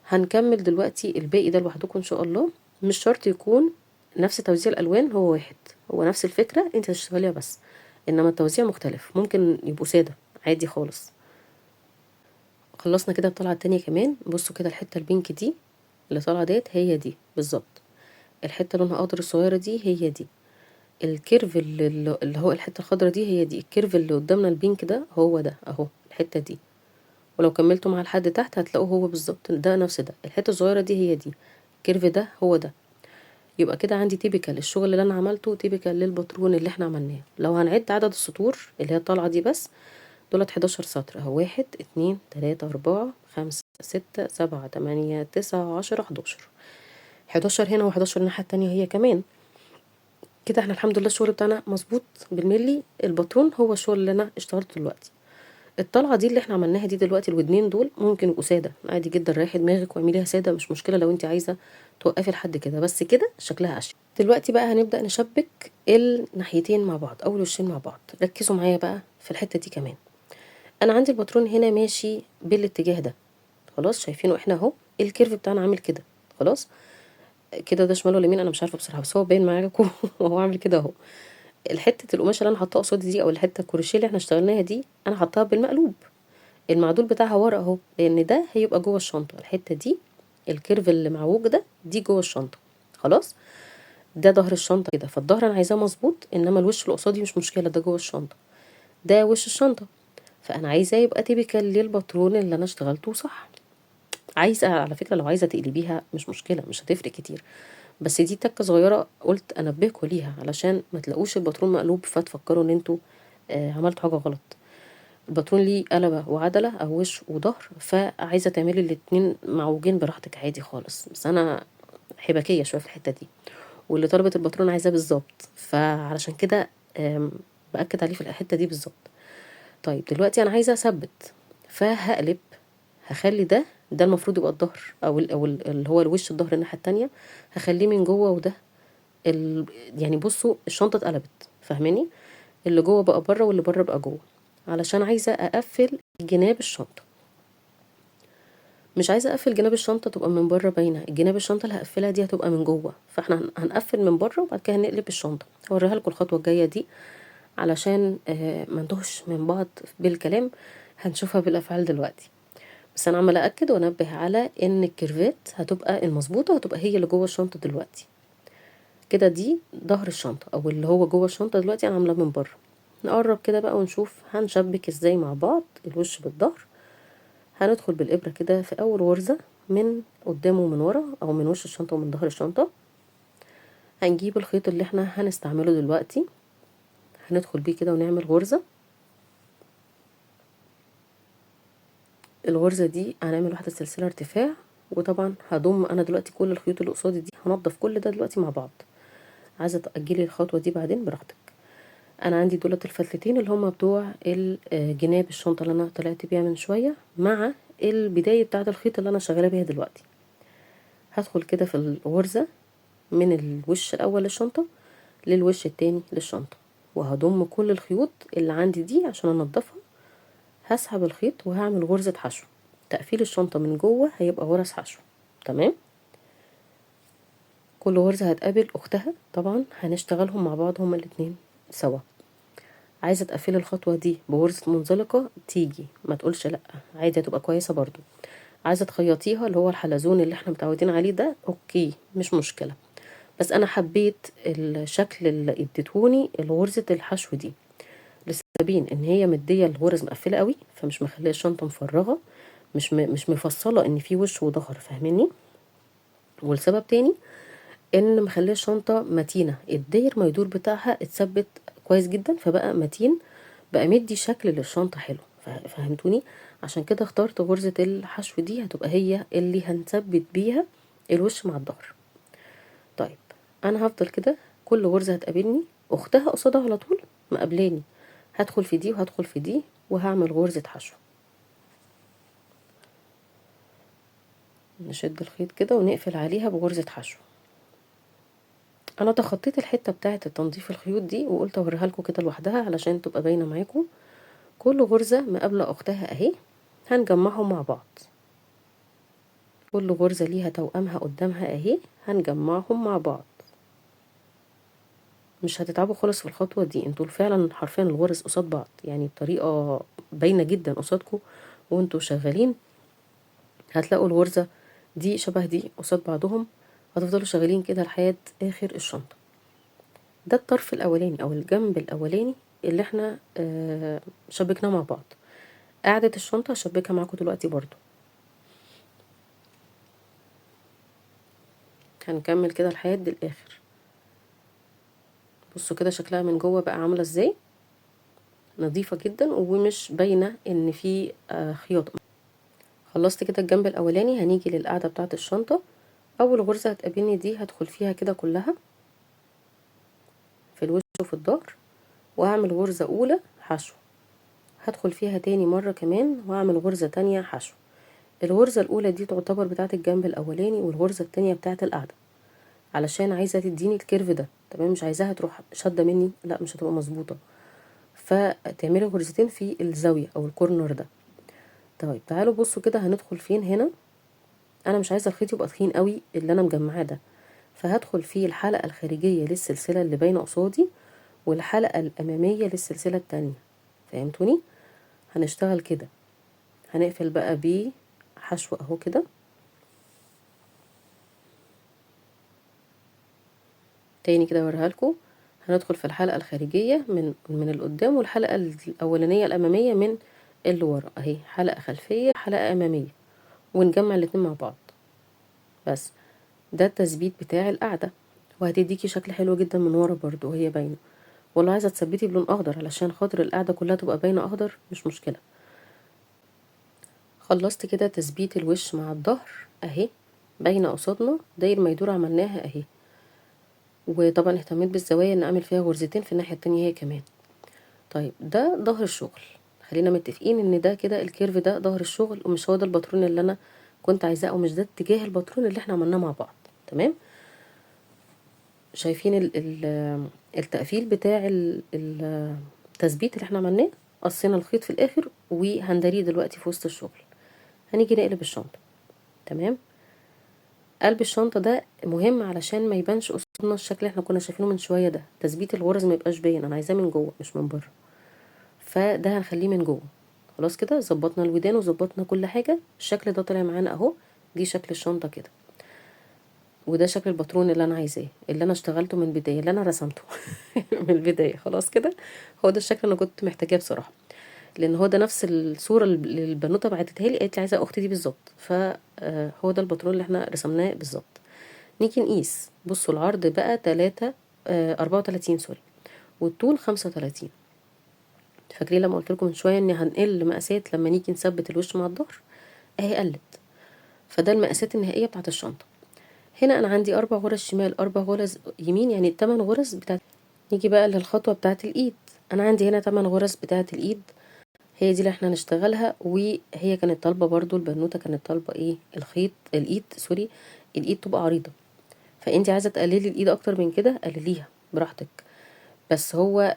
S1: هنكمل دلوقتي الباقي ده لوحدكم ان شاء الله. مش شرط يكون نفس توزيع الالوان، هو واحد، هو نفس الفكرة انت هتشتغليها بس، انما التوزيع مختلف، ممكن يبقوا سادة عادي خالص. خلصنا كده الطلعة التانية كمان. بصوا كده الحتة البينك دي اللي طالعة ديت هي دي بالظبط، الحتة لونها اخضر الصغيرة دي هي دي، الكيرف اللي هو الحتة الخضرا دي هي دي، الكيرف اللي قدامنا البينك ده هو ده اهو، الحتة دي. ولو كملتوا مع الحد تحت هتلاقوه هو بالظبط ده نفس ده، الحتة الصغيرة دي هي دي، الكيرف ده هو ده. يبقى كده عندي تيبيكال الشغل اللي انا عملته، تيبيكال للباترون اللي احنا عملناه. لو هنعد عدد السطور اللي هي الطالعة دي بس، دولت 11 سطر اهو، 1 2 3 4 5 6 7 8 9 10 11، 11 هنا و11 الناحية التانية هي كمان. كده احنا الحمد لله الشغل بتاعنا مظبوط بالملي. الباترون هو الشغل اللي انا اشتغلته دلوقتي. الطلعة دي اللي احنا عملناها دي دلوقتي، الودنين دول ممكن يبقوا سادة عادي جدا، ريحي دماغك واعمليها سادة مش مشكلة، لو انت عايزة توقفي لحد كده بس كده شكلها اشيك. دلوقتي بقى هنبدأ نشبك الناحيتين مع بعض او الوشين مع بعض. ركزوا معايا بقى في الحتة دي كمان. انا عندي الباترون هنا ماشي بالاتجاه ده، خلاص شايفينه احنا اهو، الكيرف بتاعنا عامل كده خلاص. كده ده شمال ولا يمين انا مش عارفه بصراحه، بس هو باين معاكم وهو عامل كده اهو. الحته القماشه اللي انا حاطاها قصادي دي، او الحته الكروشيه اللي احنا اشتغلناها دي، انا حطاها بالمقلوب، المعدول بتاعها ورا اهو، لان ده هيبقى جوه الشنطه. الحته دي الكيرف اللي معوج ده دي جوه الشنطه خلاص. ده ظهر الشنطه كده، فالظهر انا عايزاه مظبوط، انما الوش اللي قصادي مش مشكله، ده جوه الشنطه، ده وش الشنطه. فانا عايزاه يبقى تيبيكال للباترون اللي انا اشتغلته صح. عايزه على فكره لو عايزه تقلبيها مش مشكله، مش هتفرق كتير، بس دي تكه صغيره قلت انبهكوا ليها علشان ما تلاقوش الباترون مقلوب فتفكروا ان انتوا عملتوا حاجه غلط. الباترون ليه قلبه وعدله او وش وظهر، فعايزه تعملي الاتنين معوجين براحتك عادي خالص، بس انا حبكيه شويه في الحته دي، واللي طلبت الباترون عايزاه بالظبط، فعلشان كده باكد عليه في الحته دي بالظبط. طيب دلوقتي انا عايزه اثبت، فهقلب، هخلي ده المفروض يبقى الظهر او اللي هو الوش الظهر الناحيه التانية، هخليه من جوه، وده يعني بصوا الشنطه اتقلبت، فاهماني؟ اللي جوه بقى بره واللي بره بقى جوه، علشان عايزه اقفل جناب الشنطه. مش عايزه اقفل جناب الشنطه تبقى من بره باينه، الجناب الشنطه اللي هقفلها دي هتبقى من جوه، فاحنا هنقفل من بره وبعد كده هنقلب الشنطه. هوريها لكم الخطوه الجايه دي علشان ما نتوهش من بعض بالكلام، هنشوفها بالافعال دلوقتي. بس انا عماله اكد وانبه على ان الكيرفات هتبقى المظبوطه هتبقى هي اللي جوه الشنطه دلوقتي. كده دي ظهر الشنطه او اللي هو جوه الشنطه، دلوقتي انا عاملاه من بره. نقرب كده بقى ونشوف هنشبك ازاي مع بعض الوش بالظهر. هندخل بالابره كده في اول غرزه من قدام ومن ورا، او من وش الشنطه ومن ظهر الشنطه. هنجيب الخيط اللي احنا هنستعمله دلوقتي، هندخل بيه كده ونعمل غرزه. الغرزة دي هنعمل واحدة سلسلة ارتفاع، وطبعا هضم انا دلوقتي كل الخيوط اللي قصادي دي، هنضف كل ده دلوقتي مع بعض. عايزة تأجلي الخطوة دي بعدين براحتك. انا عندي دولت الفتلتين اللي هما بتوع جناب الشنطة اللي انا طلعت بيها من شوية، مع البداية بتاعة الخيط اللي انا شغالة بيها دلوقتي. هدخل كده في الغرزة من الوش الاول للشنطة للوش التاني للشنطة، وهضم كل الخيوط اللي عندي دي عشان انضفها. هسحب الخيط وهعمل غرزة حشو، تقفيل الشنطة من جوه هيبقى غرز حشو. تمام. كل غرزة هتقابل اختها، طبعا هنشتغلهم مع بعض هما الاتنين سوا. عايزة تقفلي الخطوة دي بغرزة منزلقة تيجي، ما تقولش لأ، عادي هتبقى كويسة برضو. عايزة تخيطيها اللي هو الحلزون اللي احنا متعودين عليه ده، اوكي مش مشكلة. بس انا حبيت الشكل اللي اديتهوني الغرزة الحشو دي لسببين: ان هي مدية الغرز مقفلة قوي، فمش مخلية الشنطة مفرغة، مش مفصلة ان في وش وظهر، فاهميني؟ والسبب تاني ان مخليه الشنطه متينه، الداير ما يدور بتاعها اتثبت كويس جدا، فبقى متين، بقى مدي شكل للشنطه حلو. فهمتوني؟ عشان كده اخترت غرزه الحشو دي، هتبقى هي اللي هنثبت بيها الوش مع الظهر. طيب انا هفضل كده كل غرزه هتقابلني اختها قصادها على طول مقابلاني، هدخل في دي وهدخل في دي وهعمل غرزه حشو. نشد الخيط كده ونقفل عليها بغرزه حشو. انا تخطيت الحته بتاعه تنظيف الخيوط دي وقلت اوريها لكم كده لوحدها علشان تبقى باينه معاكم. كل غرزه مقابله اختها اهي، هنجمعهم مع بعض. كل غرزه ليها توأمها قدامها اهي، هنجمعهم مع بعض. مش هتتعبوا خالص في الخطوه دي، انتوا فعلا حرفيا الغرز قصاد بعض، يعني بطريقه باينه جدا قصادكم وانتوا شغالين. هتلاقوا الغرزه دي شبه دي قصاد بعضهم، هتفضلوا شغالين كده لحد اخر الشنطه. ده الطرف الاولاني او الجنب الاولاني اللي احنا شبكناه مع بعض. قاعدة الشنطة هشبكها معاكم دلوقتي برضو. هنكمل كده لحد الاخر. بصوا كده شكلها من جوه بقى عاملة ازاي، نظيفة جدا ومش باينة ان في خياطة. خلصت كده الجنب الاولاني، هنيجي للقاعدة بتاعة الشنطة. اول غرزة هتقابلني دي هدخل فيها كده كلها في الوش وفي الظهر، وهعمل غرزة اولى حشو، هدخل فيها تاني مرة كمان وهعمل غرزة تانية حشو. الغرزة الاولى دي تعتبر بتاعة الجنب الاولاني، والغرزة التانية بتاعة القاعدة، علشان عايزة تديني الكيرف ده، تمام؟ مش عايزاها تروح شادة مني، لا مش هتبقى مظبوطة، فتعملي غرزتين في الزاوية او الكورنر ده. طيب تعالوا بصوا كده هندخل فين هنا. انا مش عايزة الخيط يبقى تخين قوي اللي انا مجمعاه ده، فهدخل في الحلقة الخارجية للسلسلة اللي باينة قصادي والحلقة الامامية للسلسلة التانية. فهمتوني؟ هنشتغل كده، هنقفل بقى بحشو اهو كده. تاني كده اوريها لكم. هندخل في الحلقة الخارجية من القدام، والحلقة الأولانية الأمامية من اللي ورا اهي، حلقة خلفية حلقة أمامية، ونجمع الاتنين مع بعض. بس ده التثبيت بتاع القاعدة، وهتديكي شكل حلو جدا من ورا برضو وهي باينة. والله عايزة تثبتي بلون أخضر علشان خاطر القاعدة كلها تبقى باينة أخضر، مش مشكلة. خلصت كده تثبيت الوش مع الظهر اهي، باينة قصادنا، داير ما يدور عملناها اهي. وطبعا اهتميت بالزوايا ان اعمل فيها غرزتين في الناحية التانية هي كمان. طيب ده ظهر الشغل، خلينا متفقين ان ده كده الكيرف ده ظهر الشغل، ومش هو ده الباترون اللي انا كنت عايزاه، او مش ده اتجاه الباترون اللي احنا عملناه مع بعض. تمام؟ شايفين التقفيل بتاع التثبيت اللي احنا عملناه؟ قصينا الخيط في الاخر وهندريه دلوقتي في وسط الشغل. هنيجي نقلب الشنطة. تمام؟ قلب الشنطة ده مهم علشان ما يبانش قصادنا الشكل اللي احنا كنا شايفينه من شوية ده، تثبيت الغرز ما يبقاش باين، انا عايزاه من جوه مش من بره، فده هنخليه من جوه. خلاص كده ظبطنا الودان وظبطنا كل حاجة، الشكل ده طلع معانا اهو. دي شكل الشنطة كده، وده شكل الباترون اللي انا عايزاه، اللي انا اشتغلته من البداية، اللي انا رسمته من البداية. خلاص كده هو ده الشكل اللي انا كنت محتاجاه بصراحة، لان هو ده نفس الصورة اللي البنوتة بعتتها لي، قالت لي عايزة اختي دي بالظبط، فهو ده الباترون اللي احنا رسمناه بالظبط. نيجي نقيس. بصوا العرض بقى 34 سوري، والطول 35. فاكرين لما قلت لكم من شويه ان هنقل مقاسات لما نيجي نثبت الوش مع الظهر؟ اهي قلت. فده المقاسات النهائيه بتاعه الشنطه. هنا انا عندي 4 غرز شمال 4 غرز يمين، يعني 8 غرز بتاعه. نيجي بقى للخطوه بتاعه الايد. انا عندي هنا 8 غرز بتاعه الايد، هي دي اللي احنا هنشتغلها. وهي كانت طالبه برضو البنوته كانت طالبه ايه؟ الخيط الايد سوري، الايد تبقى عريضه. فانت عايزه تقللي الايد اكتر من كده قلليها براحتك، بس هو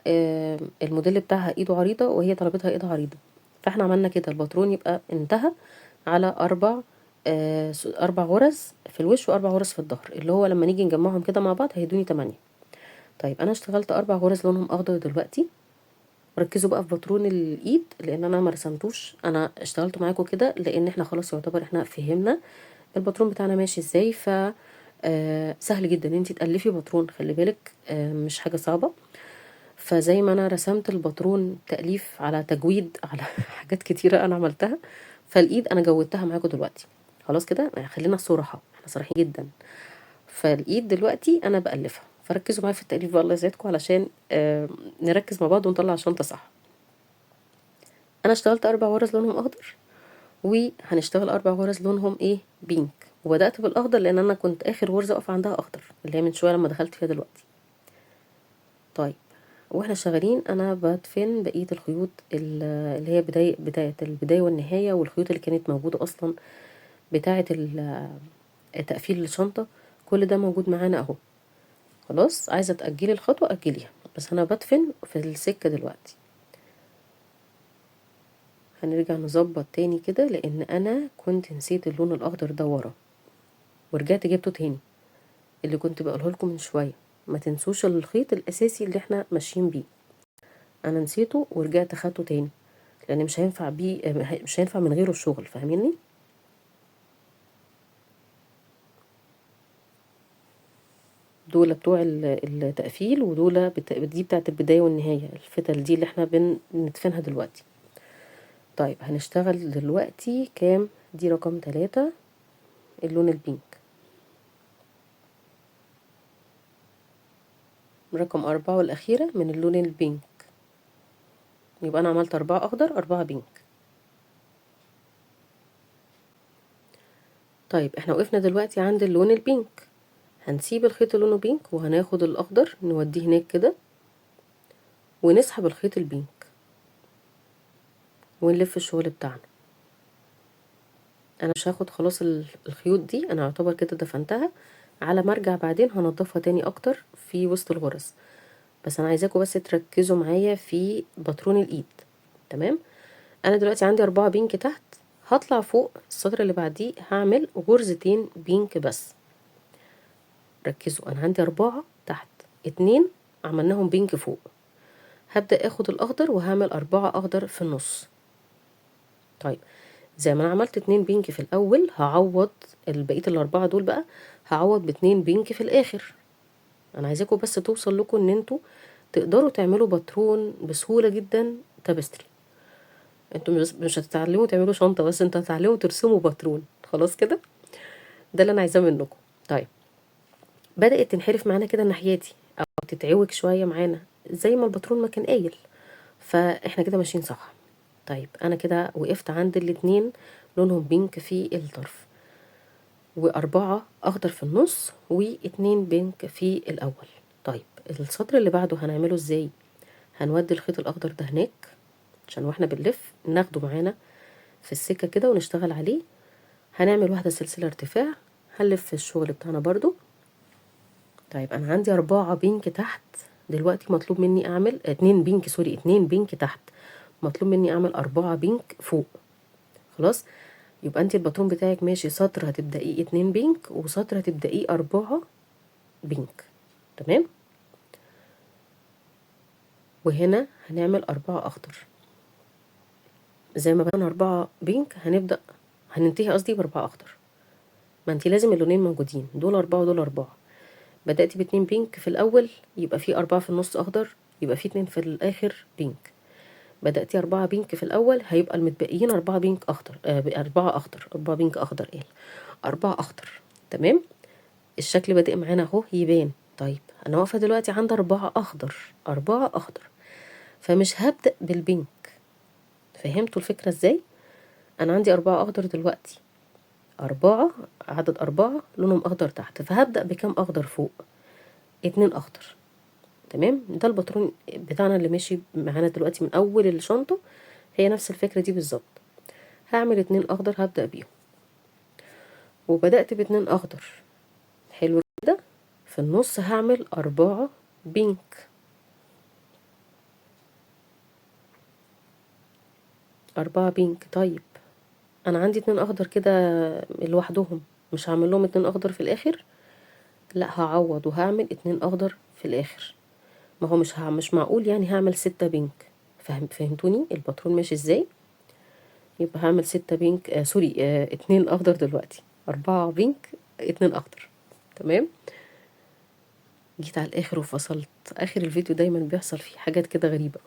S1: الموديل بتاعها ايده عريضة وهي طلبتها ايد عريضة، فاحنا عملنا كده الباترون يبقى انتهى على 4 4 غرز في الوش و4 غرز في الظهر، اللي هو لما نيجي نجمعهم كده مع بعض هيدوني 8. طيب انا اشتغلت 4 غرز لونهم اخضر دلوقتي. ركزوا بقى في باترون الايد لان انا ما رسمتوش، انا اشتغلت معاكم كده لان احنا خلاص يعتبر احنا فهمنا الباترون بتاعنا ماشي ازاي. ف سهل جدا ان انتي تألفي باترون، خلي بالك مش حاجة صعبة. فزي ما انا رسمت الباترون تأليف على تجويد على حاجات كتيرة انا عملتها، فالايد انا جودتها معاكم دلوقتي. خلاص كده خلينا صراحة، احنا صريحين جدا. فالايد دلوقتي انا بألفها، فركزوا معايا في التأليف بقى الله يسعدكم علشان نركز مع بعض ونطلع الشنطة صح. انا اشتغلت 4 غرز لونهم اخضر، وهنشتغل 4 غرز لونهم ايه بينك. وبدأت بالاخضر لان انا كنت اخر غرزة اقف عندها اخضر اللي هي من شوية لما دخلت فيها دلوقتي. طيب واحنا شغالين انا بدفن بقية الخيوط اللي هي بداية البداية والنهاية، والخيوط اللي كانت موجودة اصلا بتاعة تقفيل الشنطة. كل ده موجود معانا اهو. خلاص عايزة تأجلي الخطوة أجليها، بس أنا بدفن في السكة دلوقتي. هنرجع نظبط تاني كده لأن أنا كنت نسيت اللون الأخضر ده ورا ورجعت جبته تاني، اللي كنت بقوله لكم من شوية. ما تنسوش الخيط الأساسي اللي احنا ماشيين بيه، أنا نسيته ورجعت خدته تاني لأن مش هينفع بيه، مش هينفع من غيره الشغل، فاهميني؟ دول بتوع التقفيل، ودول دي بتاعت البداية والنهاية، الفتل دي اللي احنا بندفنها دلوقتي. طيب هنشتغل دلوقتي كام؟ دي رقم 3 اللون البينك. رقم 4 والأخيرة من اللون البينك. يبقى أنا عملت 4 أخضر 4 بينك. طيب احنا وقفنا دلوقتي عند اللون البينك، هنسيب الخيط اللي لونه بينك وهناخد الأخضر نوديه هناك كده ونسحب الخيط البينك ونلف الشغل بتاعنا. انا مش هاخد خلاص الخيوط دي، انا اعتبر كده دفنتها. على ما ارجع بعدين هنضفها تاني اكتر في وسط الغرز، بس انا عايزاكم بس تركزوا معايا في باترون الايد. تمام. انا دلوقتي عندي 4 بينك تحت، هطلع فوق السطر اللي بعديه هعمل غرزتين بينك بس. ركزوا انا عندي 4 تحت، 2 عملناهم بينك فوق. هبدأ اخد الاخضر وهعمل 4 اخضر في النص. طيب زي ما انا عملت 2 بينك في الاول هعوض بقيه ال4 دول بقى، هعوض ب2 بينك في الاخر. انا عايزاكم بس توصل لكم ان انتوا تقدروا تعملوا باترون بسهوله جدا تابستري. انتوا مش هتتعلموا تعملوا شنطه بس، انتوا هتتعلموا ترسموا باترون. خلاص كده، ده اللي انا عايزاه منكم. طيب بدات تنحرف معانا كده ناحيتي او تتعوج شويه معانا زي ما الباترون ما كان قايل، فاحنا كده ماشيين صح. طيب انا كده وقفت عند الاتنين لونهم بينك في الطرف، و4 اخضر في النص، و2 بينك في الاول. طيب السطر اللي بعده هنعمله ازاي؟ هنودي الخيط الاخضر ده هناك عشان واحنا بنلف ناخده معانا في السكة كده ونشتغل عليه. هنعمل واحدة سلسلة ارتفاع، هنلف الشغل بتاعنا برضو. طيب انا عندي 4 بينك تحت دلوقتي، مطلوب مني اعمل 2 بينك، سوري 2 بينك تحت، مطلوب مني اعمل 4 بينك فوق. خلاص يبقى انت الباترون بتاعك ماشي، سطر هتبدأيه 2 بينك وسطر هتبدأيه 4 بينك. تمام. وهنا هنعمل 4 اخضر زي ما بدأنا 4 بينك، هننتهي قصدي ب4 اخضر. ما انت لازم اللونين موجودين، دول 4 ودول 4. بدأتي ب2 بينك في الأول يبقى في 4 في النص أخضر، يبقى في 2 في الآخر بينك. بدأتي 4 بينك في الأول هيبقى المتبقيين 4 بينك أخضر، 4 أخضر، 4 بينك أخضر، 4 أخضر. تمام. الشكل بادئ معانا اهو يبان. طيب أنا واقفة دلوقتي عند 4 أخضر، 4 أخضر، فمش هبدأ بالبينك. فهمتوا الفكرة ازاي؟ أنا عندي 4 أخضر دلوقتي، 4 عدد 4 لونهم أخضر تحت، فهبدأ بكام أخضر فوق؟ 2 أخضر. تمام. ده الباترون بتاعنا اللي ماشي معانا دلوقتي من اول الشنطه، هي نفس الفكره دي بالظبط. هعمل 2 اخضر هبدا بيهم، وبدات ب2 اخضر. حلو كده. في النص هعمل 4 بينك، 4 بينك. طيب انا عندي 2 اخضر كده لوحدهم، مش هعمل لهم 2 اخضر في الاخر، لا هعوض وهعمل 2 اخضر في الاخر. ما هو مش معقول يعني هعمل 6 بينك. فهمتوني الباترون ماشي ازاي؟ يبقى هعمل 6 بينك، سوري، 2 اخضر دلوقتي، 4 بينك، 2 اخضر. تمام. جيت على الاخر وفصلت. اخر الفيديو دايما بيحصل فيه حاجات كده غريبة.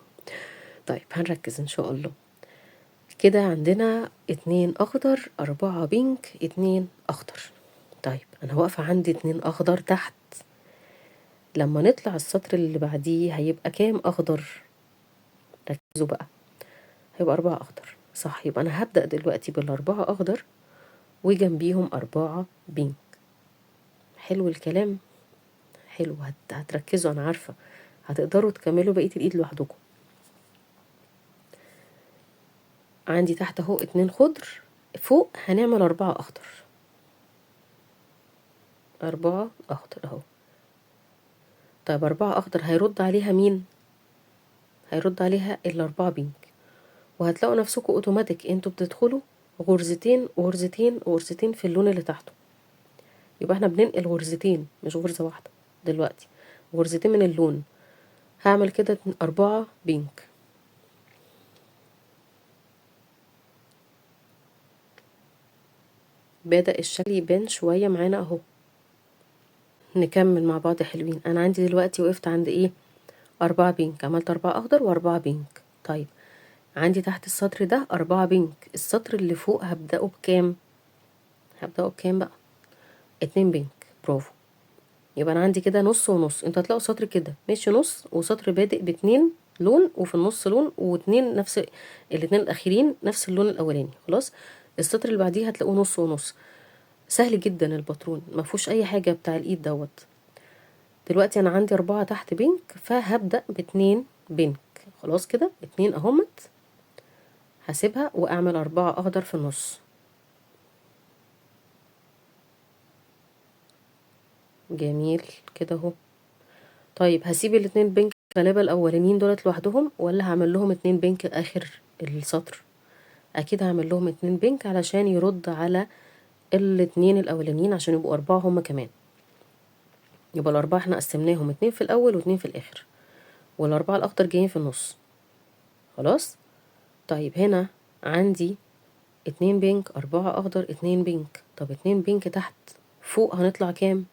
S1: طيب هنركز ان شاء الله. كده عندنا 2 اخضر، 4 بينك، 2 اخضر. طيب انا واقفة عندي 2 اخضر تحت. لما نطلع السطر اللي بعديه هيبقى كام اخضر؟ ركزوا بقى. هيبقى 4 اخضر، صح؟ يبقى انا هبدأ دلوقتي بالاربعة اخضر وجنبيهم 4 بينك. حلو الكلام. حلو. هتركزوا، انا عارفة هتقدروا تكملوا بقية الايد لوحدكم. عندي تحت اهو 2 خضر، فوق هنعمل 4 اخضر. 4 اخضر اهو. طيب 4 اخضر هيرد عليها مين؟ هيرد عليها ال4 بينك. وهتلاقوا نفسكم اوتوماتيك انتوا بتدخلوا غرزتين غرزتين غرزتين في اللون اللي تحته. يبقى احنا بننقل غرزتين مش غرزة واحدة دلوقتي، غرزتين من اللون. هعمل كده 4 بينك. بدأ الشكل يبان شوية معانا اهو. نكمل مع بعض حلوين. انا عندي دلوقتي وقفت عند ايه؟ 4 بينك. عملت 4 اخضر و4 بينك. طيب عندي تحت السطر ده 4 بينك. السطر اللي فوق هبدأه بكام؟ هبدأه بكام بقى؟ 2 بينك. برافو. يبقى انا عندي كده نص ونص. انتوا هتلاقوا سطر كده ماشي نص، وسطر بادئ باتنين لون وفي النص لون، واتنين نفس الاتنين الاخيرين نفس اللون الاولاني. خلاص. السطر اللي بعديه هتلاقوه نص ونص. سهل جدا الباترون، ما فيهوش اي حاجه بتاع الايد دوت. دلوقتي انا عندي 4 تحت بينك، فهبدا باتنين بينك. خلاص كده 2 اهمت. هسيبها واعمل 4 اخضر في النص. جميل كده اهو. طيب هسيب الاتنين بينك غالبا الاولانيين دولت لوحدهم، ولا هعمل لهم 2 بينك اخر السطر؟ اكيد هعمل لهم 2 بينك علشان يرد على الاتنين الاولانيين، عشان يبقوا 4 هما كمان. يبقى ال4 احنا قسمناهم 2 في الاول و2 في الاخر، وال4 الاخضر جايين في النص. خلاص. طيب هنا عندي 2 بينك، 4 اخضر، 2 بينك. طب 2 بينك تحت، فوق هنطلع كام؟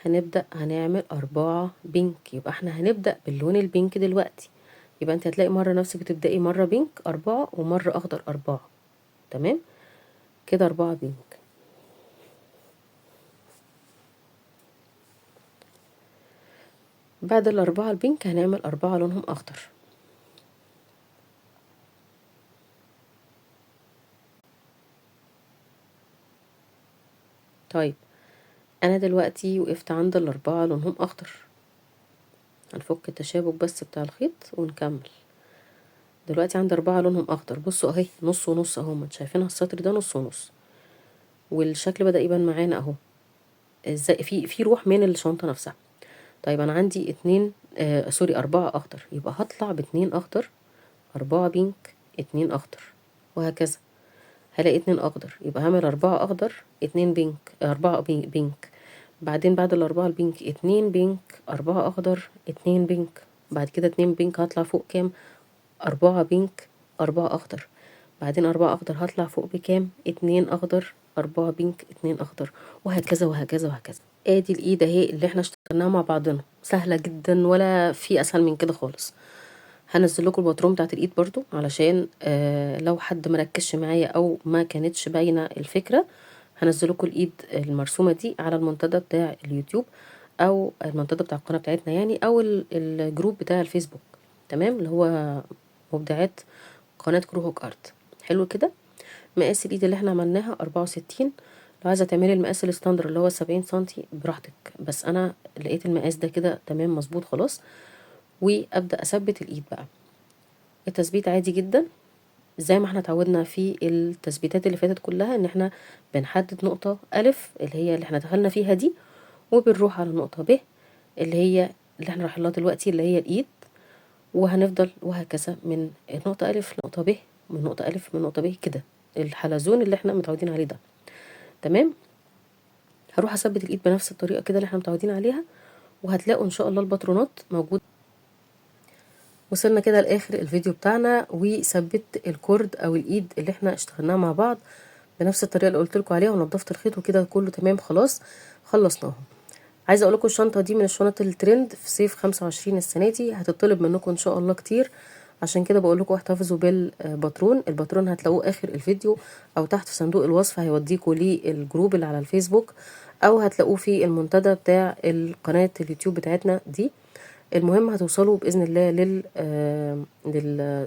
S1: هنبدأ هنعمل 4 بينك. يبقى احنا هنبدأ باللون البينك دلوقتي. يبقى انت هتلاقي مرة نفسك بتبدأي مرة بينك 4 ومرة اخضر 4. تمام كده 4 بينك. بعد ال4 البينك هنعمل 4 لونهم اخضر. طيب انا دلوقتي وقفت عند ال4 لونهم اخضر. هنفك التشابك بس بتاع الخيط ونكمل. دلوقتي عندي 4 لونهم اخضر. بصوا اهي نص ونص اهو، ما شايفينها؟ السطر ده نص ونص، والشكل بدأ يبان معانا اهو. ازاي؟ في روح من الشنطة نفسها. طيب انا عندي 2 سوري 4 اخضر، يبقى هطلع ب2 اخضر، 4 بينك، 2 اخضر، وهكذا. هلاقي 2 اخضر، يبقى هعمل 4 اخضر، 2 بينك، 4 بينك. بعدين بعد ال4 البينك 2 بينك، 4 اخضر، 2 بينك. بعد كده 2 بينك، هطلع فوق كام؟ 4 بينك، 4 اخضر. بعدين 4 اخضر، هطلع فوق بكام؟ 2 اخضر، 4 بينك، 2 اخضر، وهكذا وهكذا وهكذا. ادي الايد اهي اللي احنا اشتغلناها مع بعضنا، سهله جدا ولا في اسهل من كده خالص. هنزل لكم الباترون بتاعت الايد برضو علشان لو حد مركزش معايا او ما كانتش باينه الفكره. هنزل لكم الايد المرسومه دي على المنتدى بتاع اليوتيوب، او المنتدى بتاع القناه بتاعتنا يعني، او الجروب بتاع الفيسبوك. تمام، اللي هو مبدعات قناه كروهوك ارت. حلو كده. مقاس الايد اللي احنا عملناها 64. لو عايزه تعملي المقاس الستاندر اللي هو 70 سنتي براحتك، بس انا لقيت المقاس ده كده تمام مظبوط خلاص. وابدا اثبت الايد بقى. التثبيت عادي جدا زي ما احنا اتعودنا في التثبيتات اللي فاتت كلها، ان احنا بنحدد نقطة الف اللي هي اللي احنا دخلنا فيها دي، وبنروح على نقطة ب اللي هي اللي احنا رايحين لها دلوقتي اللي هي الايد، وهنفضل وهكذا من نقطة الف لنقطة ب، من نقطة الف من نقطة ب كده. الحلزون اللي احنا متعودين عليه ده. تمام. هروح اثبت الايد بنفس الطريقه كده اللي احنا متعودين عليها، وهتلاقوا ان شاء الله الباترونات موجود. وصلنا كده لاخر الفيديو بتاعنا، وثبت الكورد او الايد اللي احنا اشتغلناها مع بعض بنفس الطريقه اللي قلت لكم عليها، ونضفت الخيط وكده كله تمام. خلاص خلصناهم. عايزه اقول لكم الشنطه دي من الشنط الترند في صيف 25 السنه دي، هتطلب منكم ان شاء الله كتير. عشان كده بقول لكم احتفظوا بالباترون. الباترون هتلاقوه اخر الفيديو او تحت في صندوق الوصف، هيوديكوا للجروب اللي على الفيسبوك، او هتلاقوه في المنتدى بتاع القناه اليوتيوب بتاعتنا دي. المهم هتوصلوا باذن الله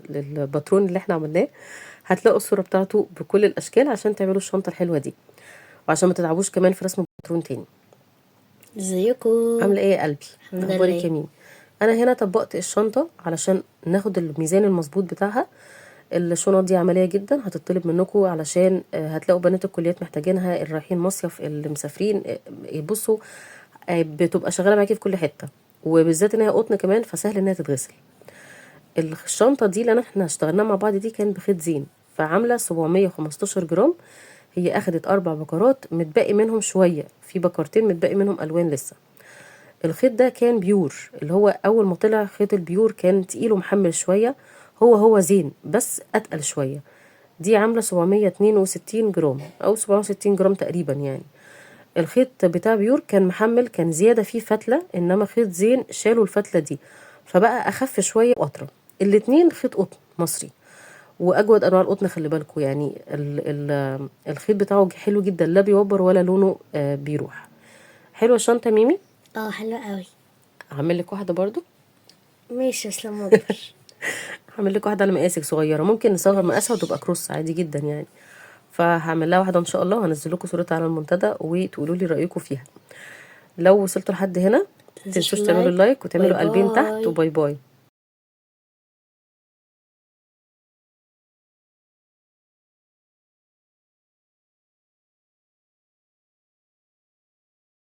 S1: للباترون اللي احنا عملناه. هتلاقوا الصوره بتاعته بكل الاشكال عشان تعملوا الشنطه الحلوه دي، وعشان ما تتعبوش كمان في رسم باترون تاني.
S2: ازيكم؟
S1: عامله ايه يا قلبي؟
S2: الحمد
S1: اخبارك
S2: لله.
S1: يا مين؟ انا هنا طبقت الشنطه علشان ناخد الميزان المظبوط بتاعها. الشنط دي عمليه جدا، هتطلب منكم علشان هتلاقوا بنات الكليات محتاجينها، اللي رايحين مصيف، اللي مسافرين. بصوا بتبقى شغاله معاكي في كل حته، وبالذات ان هي قطن كمان فسهل انها تتغسل. الشنطه دي اللي احنا اشتغلناها مع بعض دي كان بخيط زين، فعامله 715 جرام. هي اخدت 4 بكرات، متبقي منهم شويه، في بكرتين متبقي منهم الوان لسه. الخيط ده كان بيور، اللي هو اول ما طلع خيط البيور كان تقيل ومحمل شويه، هو زين بس اتقل شويه. دي عامله 762 جرام او 760 جرام تقريبا يعني. الخيط بتاع بيور كان محمل، كان زياده فيه فتله، انما خيط زين شالوا الفتله دي فبقى اخف شويه واطرى. الاتنين خيط قطن مصري، واجود انواع القطن. خلي بالكم يعني الخيط بتاعه حلو جدا، لا بيوبر ولا لونه بيروح. حلوه الشنطه ميمي؟
S2: حلوة قوي.
S1: هعمل لك واحده برضو.
S2: ماشي بس لما اكبر.
S1: هعمل لك واحده على مقاسك صغيره، ممكن نصغر مقاسها وتبقى كروس عادي جدا يعني. فهعمل لها واحده ان شاء الله، وهنزل لكم صورتها على المنتدى وتقولوا لي رايكم فيها. لو وصلتوا لحد هنا
S2: متنسوش
S1: تنسوش تعملوا
S2: اللايك.
S1: اللايك
S2: باي
S1: وتعملوا قلبين تحت،
S2: باي.
S1: وباي باي.